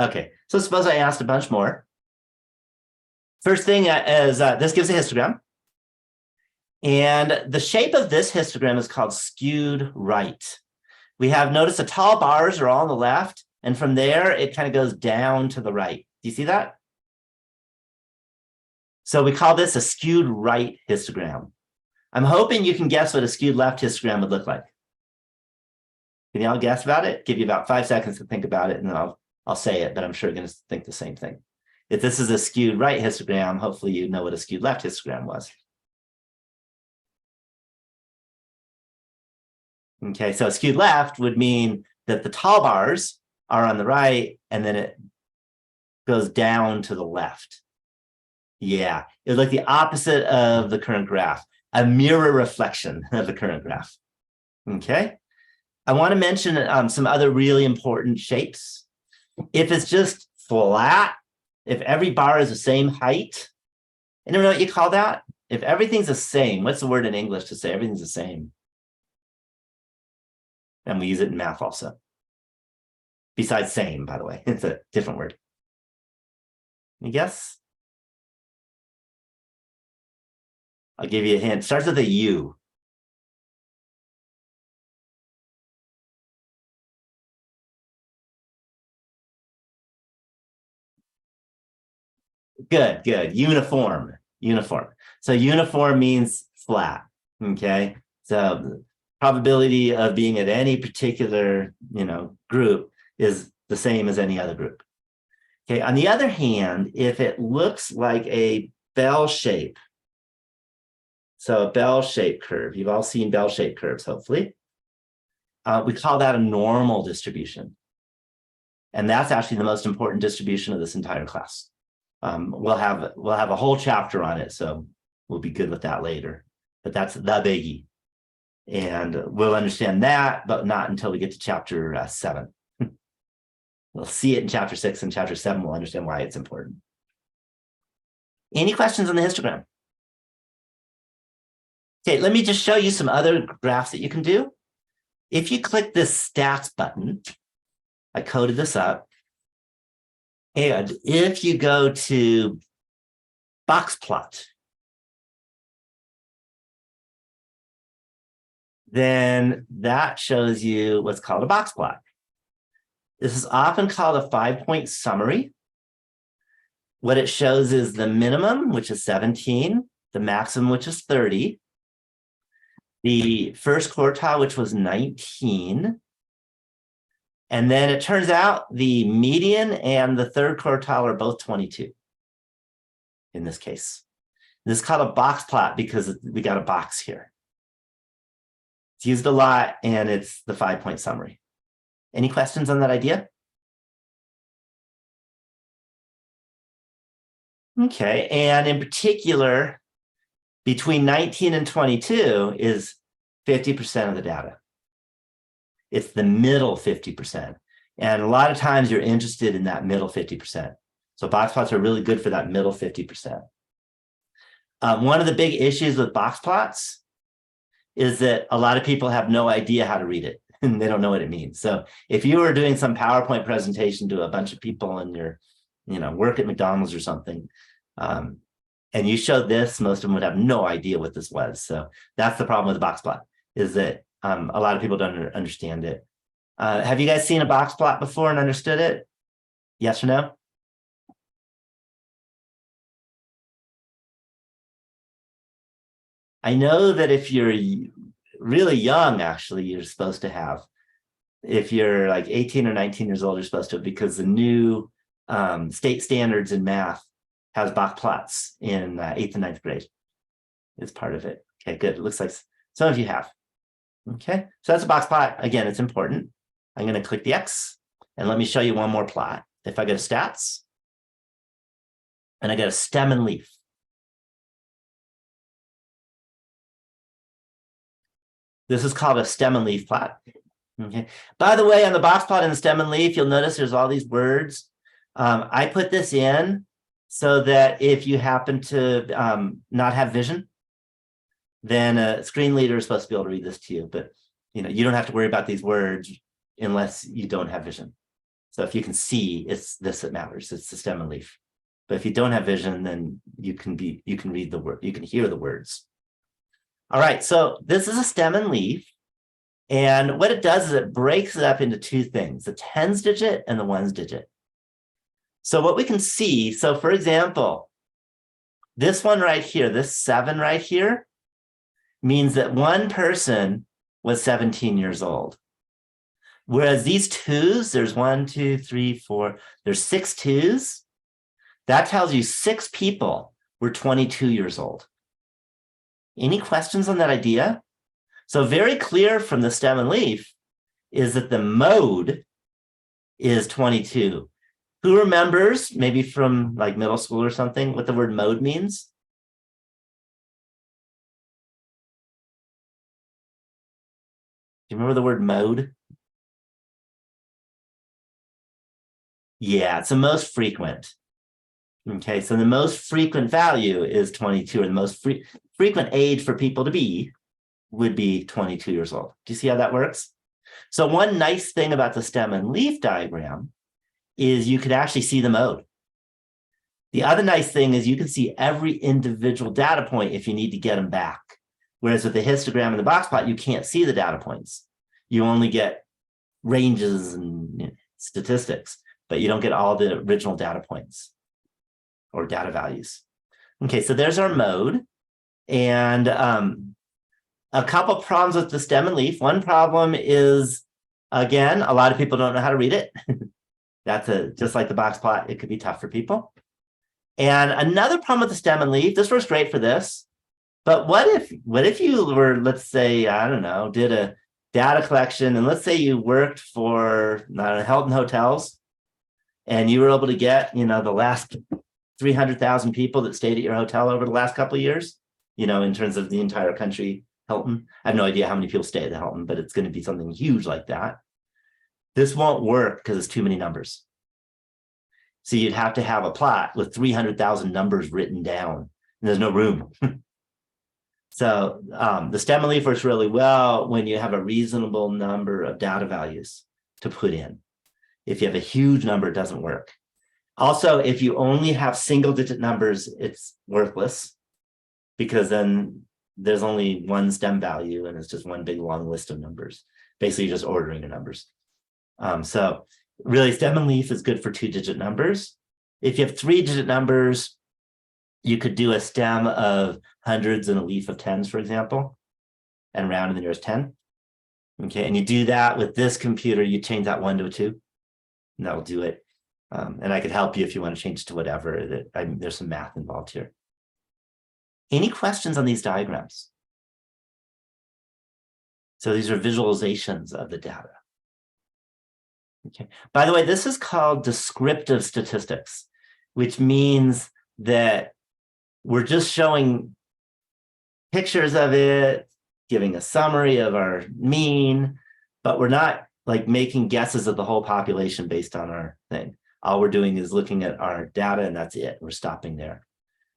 Okay, so suppose I asked a bunch more. First thing is this gives a histogram. And the shape of this histogram is called skewed right. We have, notice the tall bars are all on the left, and from there, it kind of goes down to the right. Do you see that? So we call this a skewed right histogram. I'm hoping you can guess what a skewed left histogram would look like. Can you all guess about it? Give you about 5 seconds to think about it, and then I'll say it, but I'm sure you're going to think the same thing. If this is a skewed right histogram, hopefully you know what a skewed left histogram was. Okay, so a skewed left would mean that the tall bars are on the right, and then it goes down to the left. Yeah, it would look the opposite of the current graph, a mirror reflection of the current graph. Okay, I want to mention some other really important shapes. If it's just flat, if every bar is the same height, anyone know what you call that? If everything's the same, what's the word in English to say everything's the same? And we use it in math also. Besides same, by the way, it's a different word. Any guess? I'll give you a hint. Starts with a U. Good, good. Uniform, uniform. So uniform means flat, okay? So probability of being at any particular, group is the same as any other group. Okay, on the other hand, if it looks like a bell shape, so a bell-shaped curve, you've all seen bell-shaped curves, hopefully. We call that a normal distribution. And that's actually the most important distribution of this entire class. We'll have a whole chapter on it, so we'll be good with that later. But that's the biggie. And we'll understand that, but not until we get to chapter 7. We'll see it in chapter 6, and chapter 7 we'll understand why it's important. Any questions on the histogram? Okay, let me just show you some other graphs that you can do. If you click this stats button, I coded this up. And if you go to box plot, then that shows you what's called a box plot. This is often called a 5-point summary. What it shows is the minimum, which is 17, the maximum, which is 30, the first quartile, which was 19, and then it turns out the median and the third quartile are both 22 in this case. This is called a box plot because we got a box here. It's used a lot, and it's the 5-point summary. Any questions on that idea? Okay, and in particular, between 19 and 22 is 50% of the data. It's the middle 50%. And a lot of times you're interested in that middle 50%. So box plots are really good for that middle 50%. One of the big issues with box plots is that a lot of people have no idea how to read it and they don't know what it means. So if you were doing some PowerPoint presentation to a bunch of people in your, work at McDonald's or something, and you showed this, most of them would have no idea what this was. So that's the problem with the box plot, is that a lot of people don't understand it. Have you guys seen a box plot before and understood it? Yes or no? I know that if you're really young, actually, you're supposed to have. If you're like 18 or 19 years old, you're supposed to, because the new state standards in math has box plots in 8th and 9th grade. It's part of it. Okay, good. It looks like some of you have. Okay, so that's a box plot. Again, it's important. I'm going to click the X and let me show you one more plot. If I go to stats and I go to stem and leaf. This is called a stem and leaf plot. Okay. By the way, on the box plot and the stem and leaf, you'll notice there's all these words. I put this in so that if you happen to not have vision, then a screen leader is supposed to be able to read this to you. But you don't have to worry about these words unless you don't have vision. So if you can see, it's this that matters. It's the stem and leaf. But if you don't have vision, then you can read the word, you can hear the words. All right, so this is a stem and leaf. And what it does is it breaks it up into two things, the tens digit and the ones digit. So what we can see, so for example, this one right here, this 7 right here, means that one person was 17 years old. Whereas these twos, there's 1, 2, 3, 4, there's 6 twos. That tells you 6 people were 22 years old. Any questions on that idea? So very clear from the stem and leaf is that the mode is 22. Who remembers, maybe from like middle school or something, what the word mode means? Do you remember the word mode? Yeah, it's the most frequent. Okay, so the most frequent value is 22, or the most frequent age for people to be would be 22 years old. Do you see how that works? So one nice thing about the stem and leaf diagram is you could actually see the mode. The other nice thing is you can see every individual data point if you need to get them back. Whereas with the histogram and the box plot, you can't see the data points. You only get ranges and statistics, but you don't get all the original data points or data values. Okay, so there's our mode. And a couple problems with the stem and leaf. One problem is, again, a lot of people don't know how to read it. That's just like the box plot, it could be tough for people. And another problem with the stem and leaf, this works great for this, but what if you were, let's say, I don't know, did a data collection, and let's say you worked for Hilton Hotels, and you were able to get, the last 300,000 people that stayed at your hotel over the last couple of years, in terms of the entire country, Hilton. I have no idea how many people stay at the Hilton, but it's going to be something huge like that. This won't work because it's too many numbers. So you'd have to have a plot with 300,000 numbers written down, and there's no room. So the stem and leaf works really well when you have a reasonable number of data values to put in. If you have a huge number, it doesn't work. Also, if you only have single digit numbers, it's worthless, because then there's only one stem value and it's just one big long list of numbers. Basically, you're just ordering your numbers. So really, stem and leaf is good for 2-digit numbers. If you have 3-digit numbers, you could do a stem of hundreds and a leaf of tens, for example, and round to the nearest 10. Okay, and you do that with this computer, you change that 1 to a 2, and that'll do it. And I could help you if you want to change to whatever. There's some math involved here. Any questions on these diagrams? So these are visualizations of the data. Okay. By the way, this is called descriptive statistics, which means that we're just showing pictures of it, giving a summary of our mean, but we're not like making guesses of the whole population based on our thing. All we're doing is looking at our data, and that's it. We're stopping there.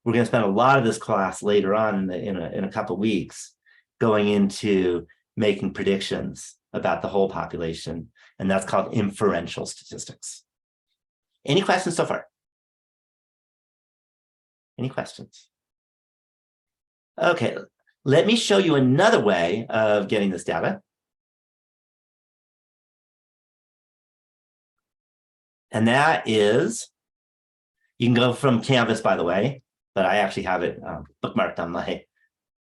We're going to spend a lot of this class later on in a couple of weeks going into making predictions about the whole population, and that's called inferential statistics. Any questions so far? Any questions? Okay, let me show you another way of getting this data. And that is, you can go from Canvas, by the way, but I actually have it bookmarked on my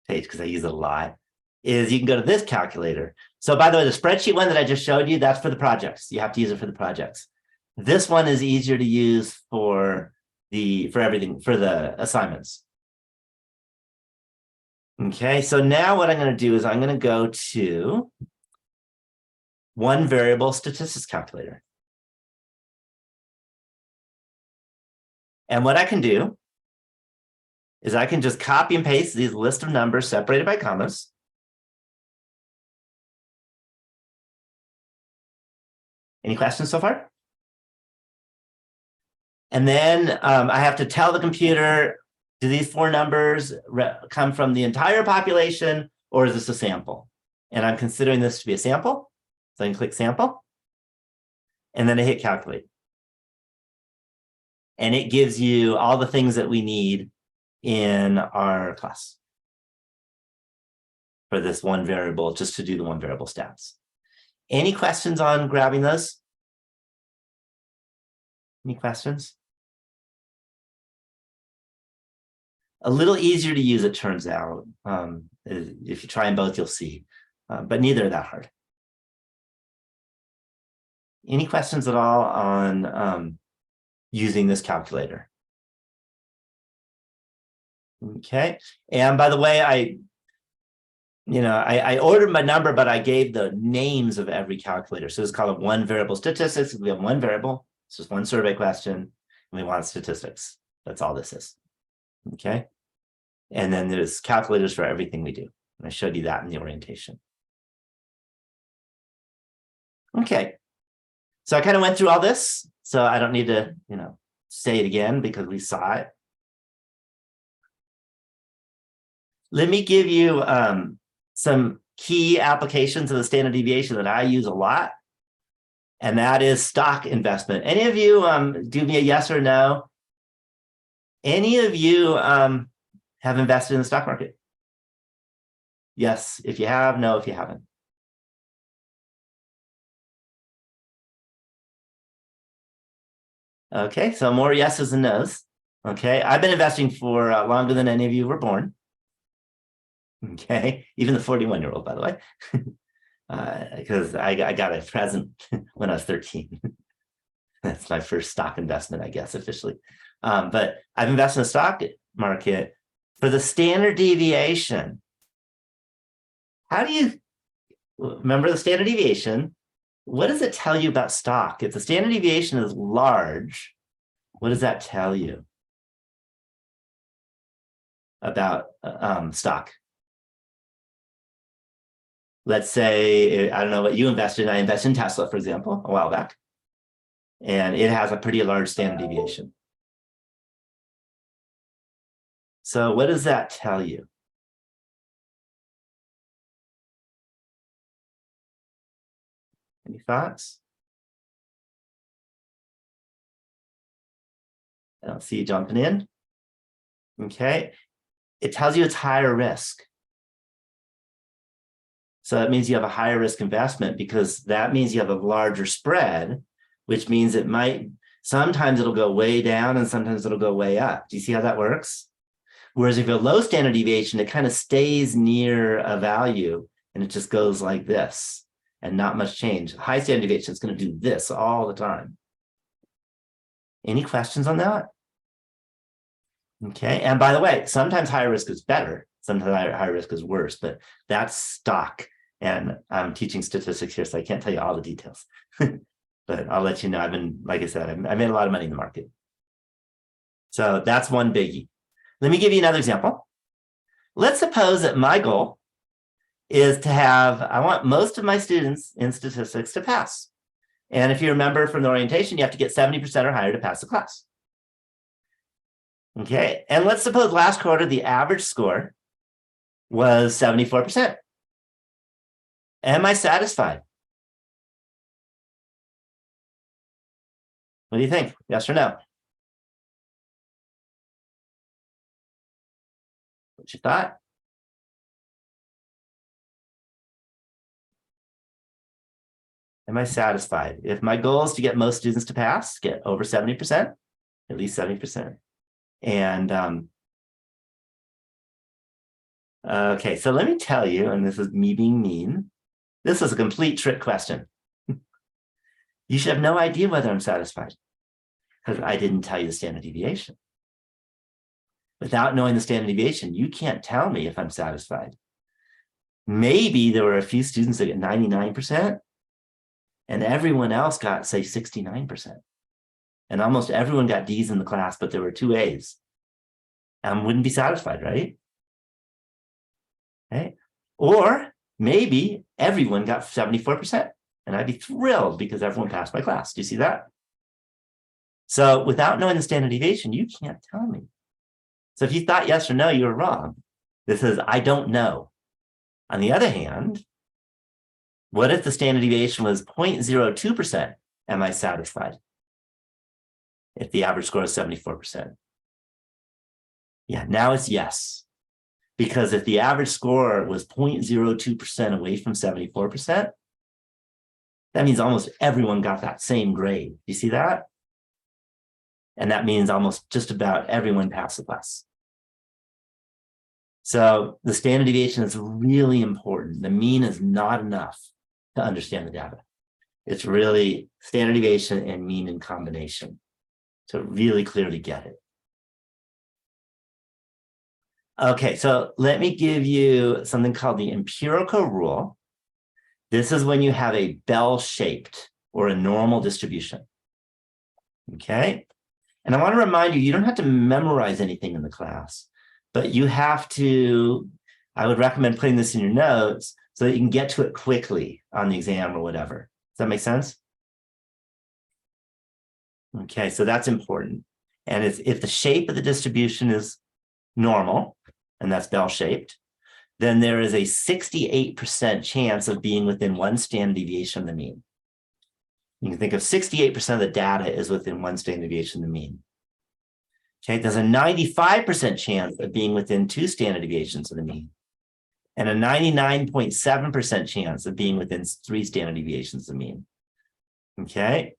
page because I use it a lot, is you can go to this calculator. So by the way, the spreadsheet one that I just showed you, that's for the projects. You have to use it for the projects. This one is easier to use for everything, for the assignments. Okay, so now what I'm going to do is I'm going to go to one variable statistics calculator. And what I can do is I can just copy and paste these list of numbers separated by commas. Any questions so far? And then I have to tell the computer, do these four numbers come from the entire population, or is this a sample? And I'm considering this to be a sample. So I can click sample. And then I hit calculate. And it gives you all the things that we need in our class for this one variable, just to do the one variable stats. Any questions on grabbing those? Any questions? A little easier to use, it turns out. If you try them both, you'll see, but neither are that hard. Any questions at all on using this calculator? Okay, and by the way, I ordered my number, but I gave the names of every calculator. So it's called a one variable statistics. We have one variable. It's just one survey question, and we want statistics. That's all this is. Okay. And then there's calculators for everything we do. And I showed you that in the orientation. Okay. So I kind of went through all this. So I don't need to, say it again because we saw it. Let me give you some key applications of the standard deviation that I use a lot. And that is stock investment. Any of you do me a yes or no? Any of you have invested in the stock market? Yes, if you have, no, if you haven't. Okay, so more yeses and nos. Okay, I've been investing for longer than any of you were born. Okay, even the 41-year-old, by the way, because I got a present when I was 13. That's my first stock investment, I guess, officially. But I've invested in the stock market for the standard deviation. How do you remember the standard deviation? What does it tell you about stock? If the standard deviation is large, what does that tell you about stock? Let's say, I don't know what you invested in. I invested in Tesla, for example, a while back. And it has a pretty large standard deviation. So what does that tell you? Any thoughts? I don't see you jumping in. Okay. It tells you it's higher risk. So that means you have a higher risk investment because that means you have a larger spread, which means sometimes it'll go way down and sometimes it'll go way up. Do you see how that works? Whereas if you have a low standard deviation, it kind of stays near a value and it just goes like this and not much change. High standard deviation is going to do this all the time. Any questions on that? Okay, and by the way, sometimes higher risk is better. Sometimes higher risk is worse, but that's stock. And I'm teaching statistics here, so I can't tell you all the details. But I'll let you know. Like I said, I made a lot of money in the market. So that's one biggie. Let me give you another example. Let's suppose that my goal is to have, I want most of my students in statistics to pass. And if you remember from the orientation, you have to get 70% or higher to pass the class. Okay, and let's suppose last quarter, the average score was 74%. Am I satisfied? What do you think? Yes or no? What you thought? Am I satisfied? If my goal is to get most students to pass, get over 70%, at least 70%. And okay, so let me tell you, and this is me being mean, this is a complete trick question. You should have no idea whether I'm satisfied because I didn't tell you the standard deviation. Without knowing the standard deviation, you can't tell me if I'm satisfied. Maybe there were a few students that get 99%, and everyone else got, say, 69%. And almost everyone got D's in the class, but there were 2 A's. I wouldn't be satisfied, right? Okay. Or maybe everyone got 74%, and I'd be thrilled because everyone passed my class. Do you see that? So without knowing the standard deviation, you can't tell me. So if you thought yes or no, you were wrong. This is, I don't know. On the other hand, what if the standard deviation was 0.02%? Am I satisfied? If the average score is 74%. Yeah, now it's yes. Because if the average score was 0.02% away from 74%, that means almost everyone got that same grade. You see that? And that means almost just about everyone passed the class. So the standard deviation is really important. The mean is not enough to understand the data. It's really standard deviation and mean in combination to really clearly get it. Okay, so let me give you something called the empirical rule. This is when you have a bell-shaped or a normal distribution. Okay, and I want to remind you, you don't have to memorize anything in the class, but you have to, I would recommend putting this in your notes so that you can get to it quickly on the exam or whatever. Does that make sense? Okay, so that's important. And if the shape of the distribution is normal, and that's bell-shaped, then there is a 68% chance of being within 1 standard deviation of the mean. You can think of 68% of the data is within 1 standard deviation of the mean. Okay, there's a 95% chance of being within 2 standard deviations of the mean, and a 99.7% chance of being within 3 standard deviations of the mean. Okay,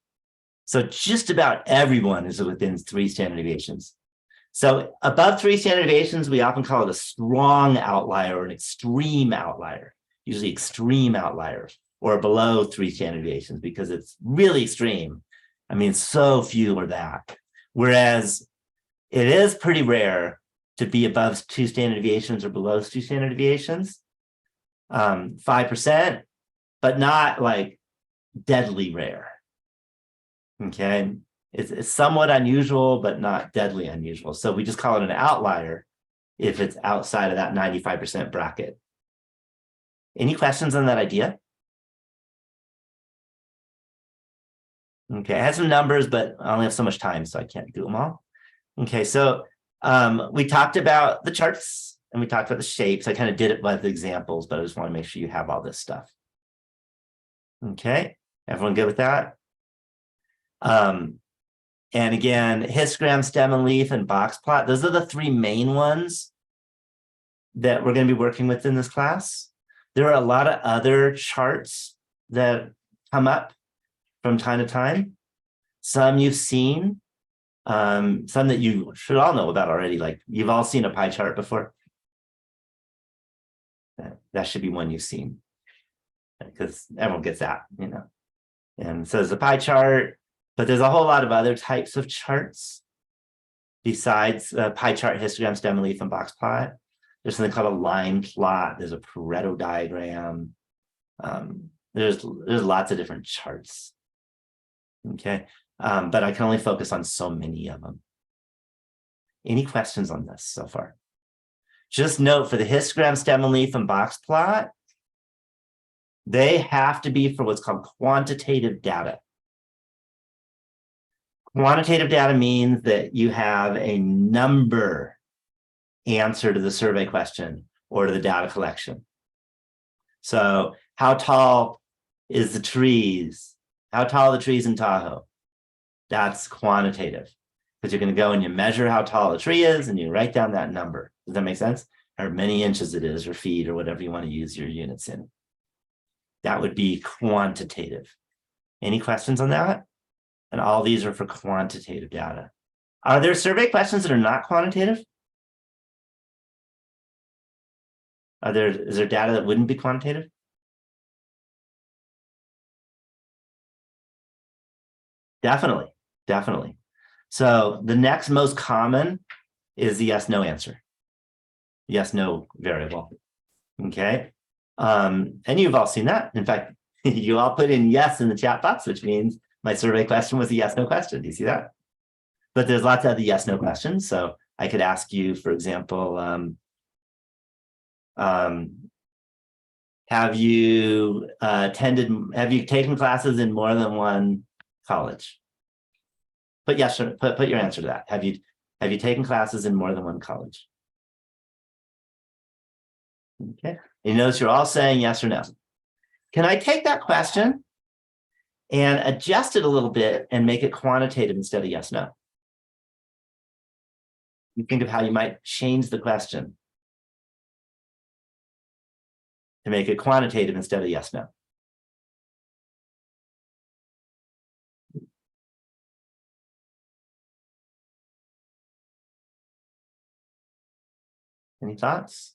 so just about everyone is within 3 standard deviations. So above 3 standard deviations, we often call it a strong outlier or an extreme outlier, usually extreme outlier, or below 3 standard deviations because it's really extreme. I mean, so few are that. Whereas it is pretty rare to be above 2 standard deviations or below 2 standard deviations, 5%, but not like deadly rare. Okay. It's somewhat unusual, but not deadly unusual. So we just call it an outlier if it's outside of that 95% bracket. Any questions on that idea? Okay, I have some numbers, but I only have so much time, so I can't do them all. Okay, so we talked about the charts and we talked about the shapes. I kind of did it by the examples, but I just want to make sure you have all this stuff. Okay, everyone good with that? And again, histogram, stem and leaf, and box plot, those are the 3 main ones that we're going to be working with in this class. There are a lot of other charts that come up from time to time. Some you've seen, some that you should all know about already. Like you've all seen a pie chart before. That should be one you've seen because everyone gets that, you know. And so there's a pie chart. But there's a whole lot of other types of charts besides pie chart, histogram, stem and leaf, and box plot. There's something called a line plot. There's a Pareto diagram. There's lots of different charts. Okay, but I can only focus on so many of them. Any questions on this so far? Just note for the histogram, stem and leaf, and box plot, They have to be for what's called quantitative data. Quantitative data means that you have a number answer to the survey question or to the data collection. So how tall is the trees? How tall are the trees in Tahoe? That's quantitative, because you're going to go and you measure how tall a tree is and you write down that number. Does that make sense? Or many inches it is, or feet, or whatever you want to use your units in. That would be quantitative. Any questions on that? And all these are for quantitative data. Are there survey questions that are not quantitative? Is there data that wouldn't be quantitative? Definitely, definitely. So the next most common is the yes, no answer. Yes, no variable. Okay. And you've all seen that. In fact, you all put in yes in the chat box, which means my survey question was a yes, no question. Do you see that? But there's lots of other yes, no questions. So I could ask you, for example, have you taken classes in more than one college? Put yes or put your answer to that. Have you taken classes in more than one college? Okay. You notice you're all saying yes or no. Can I take that question and adjust it a little bit and make it quantitative instead of yes, no? You think of how you might change the question to make it quantitative instead of yes, no. Any thoughts?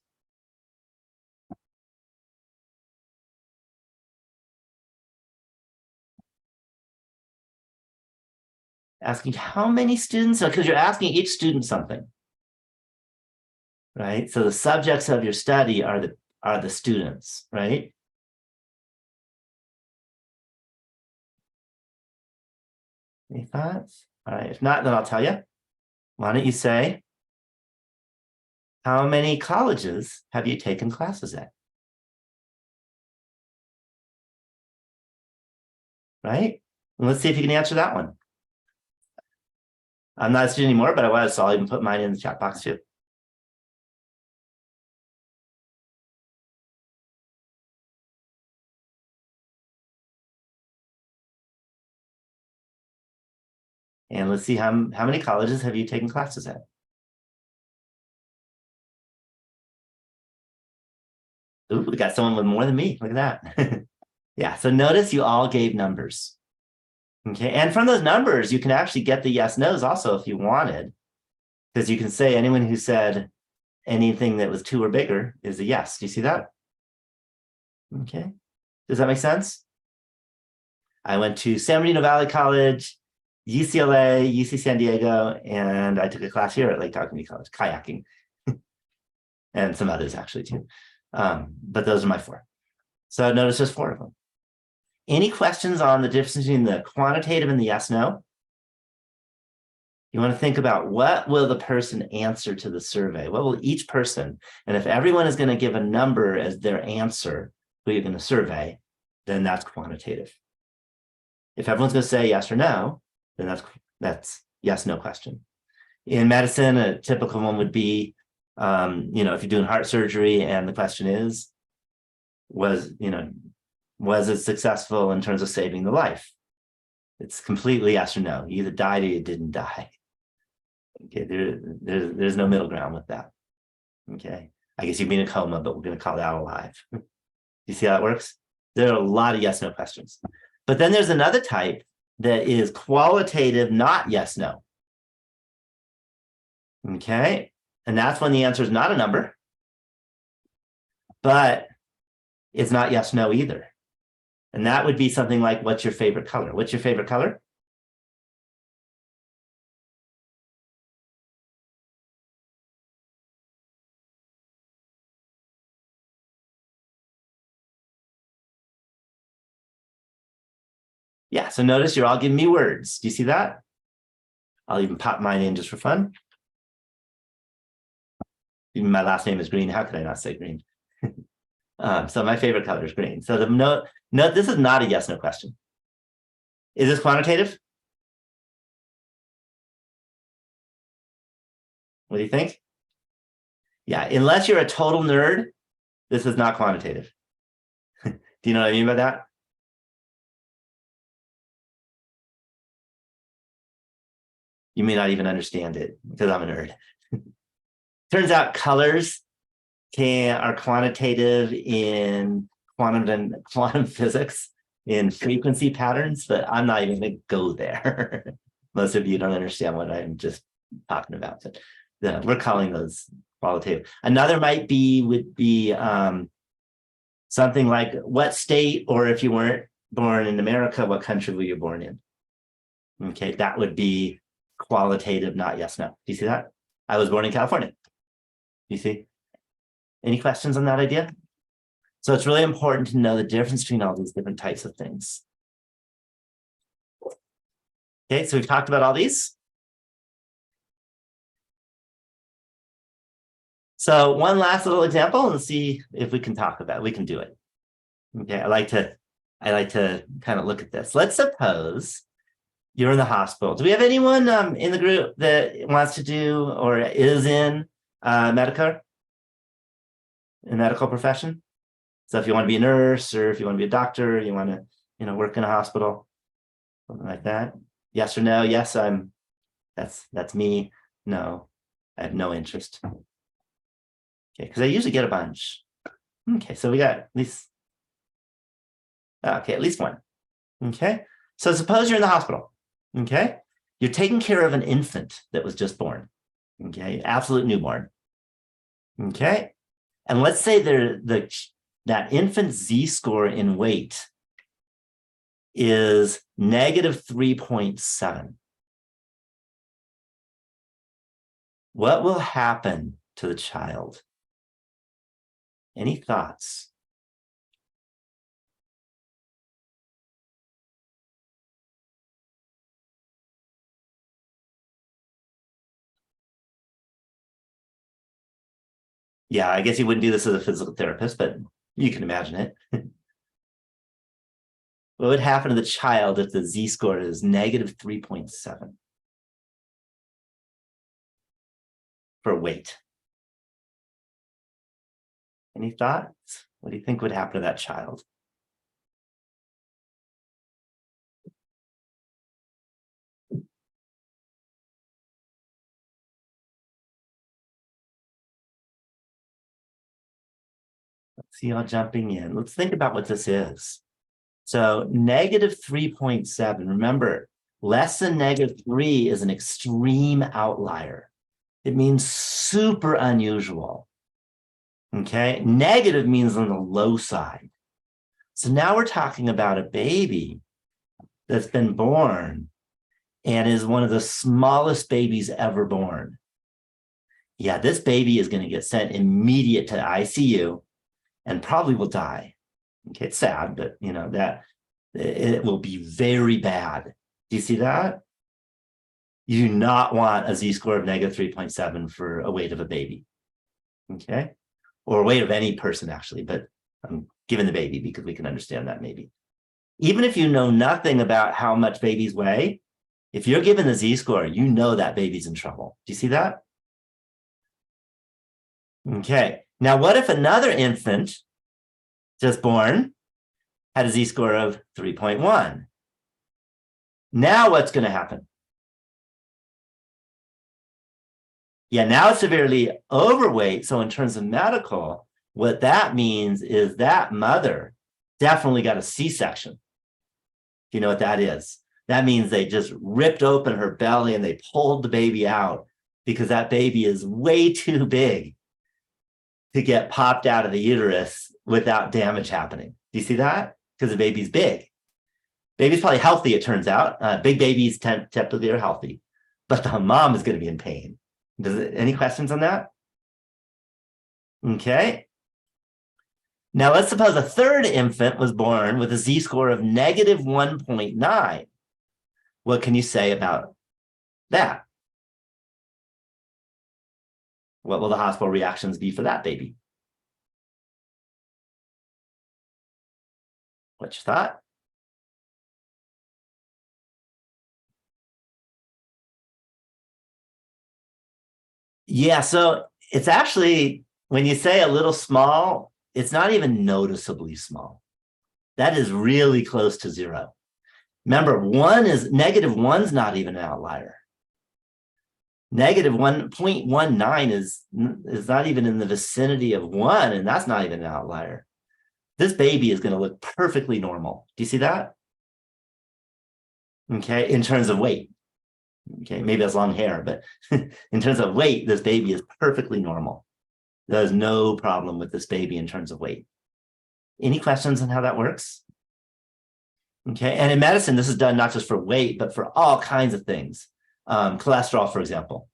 Asking how many students, because you're asking each student something, right? So the subjects of your study are the students, right? Any thoughts? All right, if not, then I'll tell you. Why don't you say, how many colleges have you taken classes at? Right? And let's see if you can answer that one. I'm not a student anymore, but I was, so I'll even put mine in the chat box too. And let's see how many colleges have you taken classes at? Ooh, we got someone with more than me. Look at that. Yeah, so notice you all gave numbers. Okay, and from those numbers, you can actually get the yes, no's also if you wanted, because you can say anyone who said anything that was 2 or bigger is a yes. Do you see that? Okay, does that make sense? I went to San Bernardino Valley College, UCLA, UC San Diego, and I took a class here at Lake Tahoe Community College, kayaking, and some others actually too. But those are my 4. So notice there's 4 of them. Any questions on the difference between the quantitative and the yes, no? You want to think about what will the person answer to the survey? What will each person, and if everyone is going to give a number as their answer, who you're going to survey, then that's quantitative. If everyone's going to say yes or no, then that's yes, no question. In medicine, a typical one would be, if you're doing heart surgery and the question is, was it successful in terms of saving the life? It's completely yes or no. You either died or you didn't die. Okay, there's no middle ground with that. Okay, I guess you'd be in a coma, but we're going to call that alive. You see how it works? There are a lot of yes, no questions. But then there's another type that is qualitative, not yes, no. Okay, and that's when the answer is not a number, but it's not yes, no either. And that would be something like, what's your favorite color? What's your favorite color? Yeah, so notice you're all giving me words. Do you see that? I'll even pop mine in just for fun. Even my last name is Green. How could I not say green? So my favorite color is green. So no, this is not a yes/no question. Is this quantitative? What do you think? Yeah, unless you're a total nerd, this is not quantitative. Do you know what I mean by that? You may not even understand it because I'm a nerd. Turns out colors are quantitative in quantum physics in frequency patterns, but I'm not even going to go there. Most of you don't understand what I'm just talking about, but we're calling those qualitative. Another would be something like what state, or if you weren't born in America, what country were you born in? Okay, that would be qualitative, not yes, no. Do you see that? I was born in California. You see? Any questions on that idea? So it's really important to know the difference between all these different types of things. Okay, so we've talked about all these. So one last little example and see if we can talk about it. We can do it. Okay, I like to kind of look at this. Let's suppose you're in the hospital. Do we have anyone in the group that wants to do or is in medical profession? So if you want to be a nurse, or if you want to be a doctor, you want to, work in a hospital, something like that. Yes or no? Yes, that's me. No, I have no interest. Okay, because I usually get a bunch. Okay, so we got at least one. Okay, so suppose you're in the hospital. Okay, you're taking care of an infant that was just born. Okay, absolute newborn. Okay, and let's say that infant z-score in weight is negative 3.7. What will happen to the child? Any thoughts? Yeah, I guess you wouldn't do this as a physical therapist, but you can imagine it. What would happen to the child if the z-score is negative 3.7 for weight? Any thoughts? What do you think would happen to that child? Let's see y'all jumping in. Let's think about what this is. So negative 3.7, remember, less than negative 3 is an extreme outlier. It means super unusual. Okay, negative means on the low side. So now we're talking about a baby that's been born and is one of the smallest babies ever born. Yeah, this baby is going to get sent immediate to ICU and probably will die. Okay, it's sad, but that it will be very bad. Do you see that? You do not want a z-score of negative 3.7 for a weight of a baby. Okay, or weight of any person actually, but I'm giving the baby because we can understand that maybe. Even if you know nothing about how much babies weigh, if you're given the z-score, you know that baby's in trouble. Do you see that? Okay, now what if another infant just born had a z-score of 3.1? Now what's going to happen? Yeah, now it's severely overweight. So in terms of medical, what that means is that mother definitely got a C-section. Do you know what that is? That means they just ripped open her belly and they pulled the baby out because that baby is way too big to get popped out of the uterus without damage happening. Do you see that? Because the baby's big. Baby's probably healthy, it turns out. Big babies typically are healthy, but the mom is going to be in pain. Any questions on that? Okay. Now let's suppose a third infant was born with a z-score of negative 1.9. What can you say about that? What will the hospital reactions be for that baby? What you thought? Yeah, so it's actually, when you say a little small, it's not even noticeably small. That is really close to zero. Remember, negative one's not even an outlier. Negative 1.19 is not even in the vicinity of 1, and that's not even an outlier. This baby is going to look perfectly normal. Do you see that? Okay, in terms of weight. Okay, maybe that's long hair, but in terms of weight, this baby is perfectly normal. There's no problem with this baby in terms of weight. Any questions on how that works? Okay, and in medicine, this is done not just for weight, but for all kinds of things. Cholesterol, for example.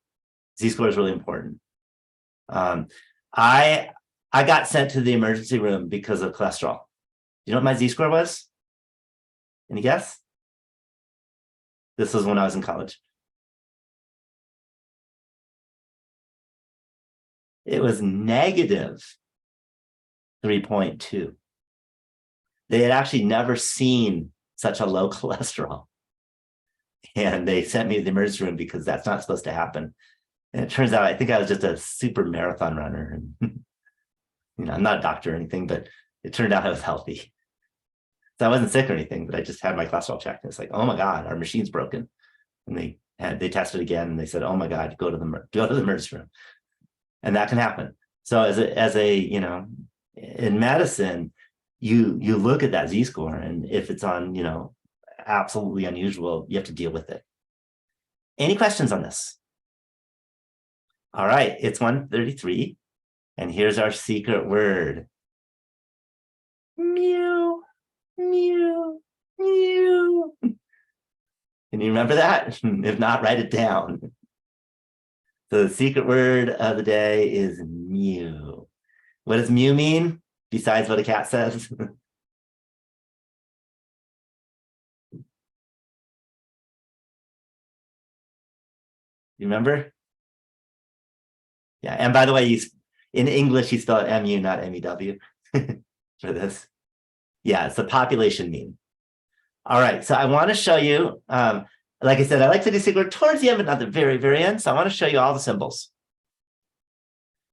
Z-score is really important. I got sent to the emergency room because of cholesterol. You know what my Z-score was? Any guess? This was when I was in college. It was negative 3.2. They had actually never seen such a low cholesterol. And they sent me to the emergency room because that's not supposed to happen. And it turns out, I think I was just a super marathon runner. And, I'm not a doctor or anything, but it turned out I was healthy. So I wasn't sick or anything, but I just had my cholesterol checked. And it's like, oh my God, our machine's broken. And they tested again and they said, oh my God, go to the emergency room. And that can happen. So as a in medicine, you look at that Z-score, and if it's on, absolutely unusual, you have to deal with it. Any questions on this? All right, it's 1:33, and here's our secret word. Mew, mew, mew. Can you remember that? If not, write it down. So the secret word of the day is mew. What does mew mean, besides what a cat says? You remember? Yeah, and by the way, in English, you spell it M-U, not M-E-W for this. Yeah, it's the population mean. All right, so I want to show you, like I said, I like to do secret towards the end, but not the very, very end. So I want to show you all the symbols.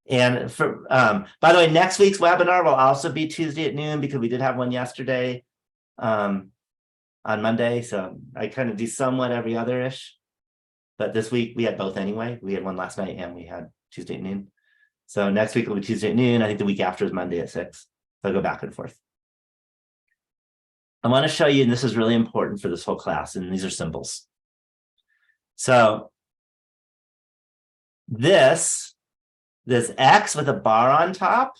And by the way, next week's webinar will also be Tuesday at noon, because we did have one yesterday on Monday. So I kind of do somewhat every other-ish. But this week we had both anyway. We had one last night and we had Tuesday at noon. So next week will be Tuesday at noon. I think the week after is Monday at 6. So I'll go back and forth. I want to show you, and this is really important for this whole class, and these are symbols. So this X with a bar on top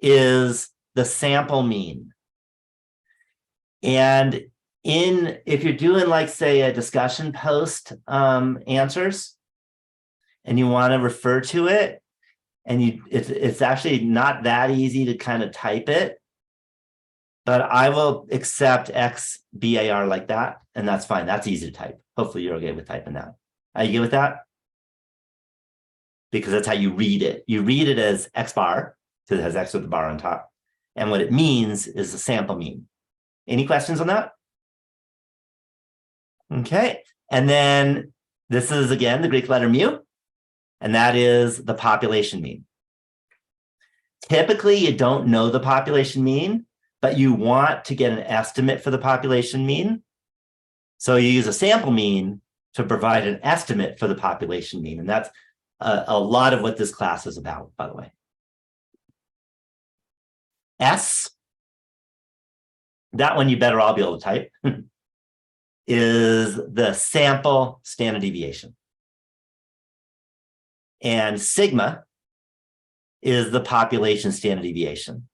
is the sample mean. And if you're doing, like, say, a discussion post answers, and you want to refer to it, and it's actually not that easy to kind of type it, but I will accept XBAR like that, and that's fine. That's easy to type. Hopefully you're okay with typing that. Are you good with that? Because that's how you read it. You read it as X bar, because it has X with the bar on top. And what it means is the sample mean. Any questions on that? Okay. And then this is, again, the Greek letter mu, and that is the population mean. Typically, you don't know the population mean, but you want to get an estimate for the population mean. So you use a sample mean to provide an estimate for the population mean. And that's a lot of what this class is about, by the way. S, that one you better all be able to type, is the sample standard deviation. And sigma is the population standard deviation.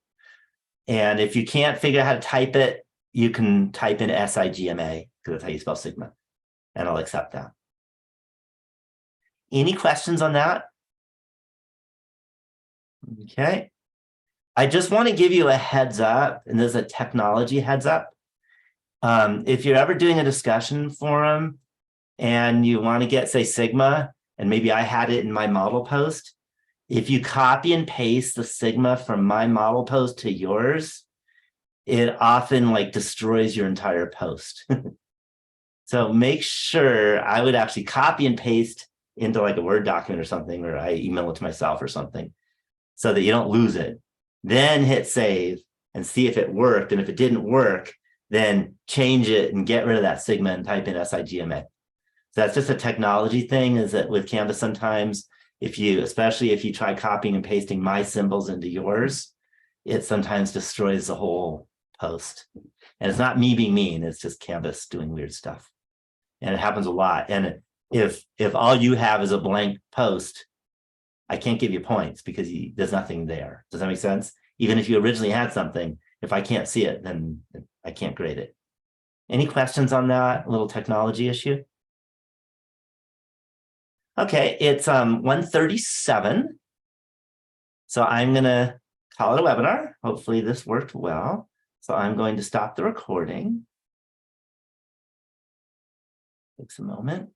And if you can't figure out how to type it, you can type in SIGMA, because that's how you spell sigma, and I'll accept that. Any questions on that? Okay. I just want to give you a heads up, and there's a technology heads up. If you're ever doing a discussion forum and you want to get, say, sigma, and maybe I had it in my model post, if you copy and paste the sigma from my model post to yours, it often like destroys your entire post. So make sure, I would actually copy and paste into like a Word document or something, or I email it to myself or something, so that you don't lose it. Then hit save and see if it worked. And if it didn't work, then change it and get rid of that Sigma and type in SIGMA. So that's just a technology thing, is that with Canvas sometimes, especially if you try copying and pasting my symbols into yours, it sometimes destroys the whole post. And it's not me being mean, it's just Canvas doing weird stuff. And it happens a lot. And if all you have is a blank post, I can't give you points because there's nothing there. Does that make sense? Even if you originally had something, if I can't see it, then I can't grade it. Any questions on that little technology issue? Okay, it's 1:37. So I'm gonna call it a webinar. Hopefully this worked well. So I'm going to stop the recording. Takes a moment.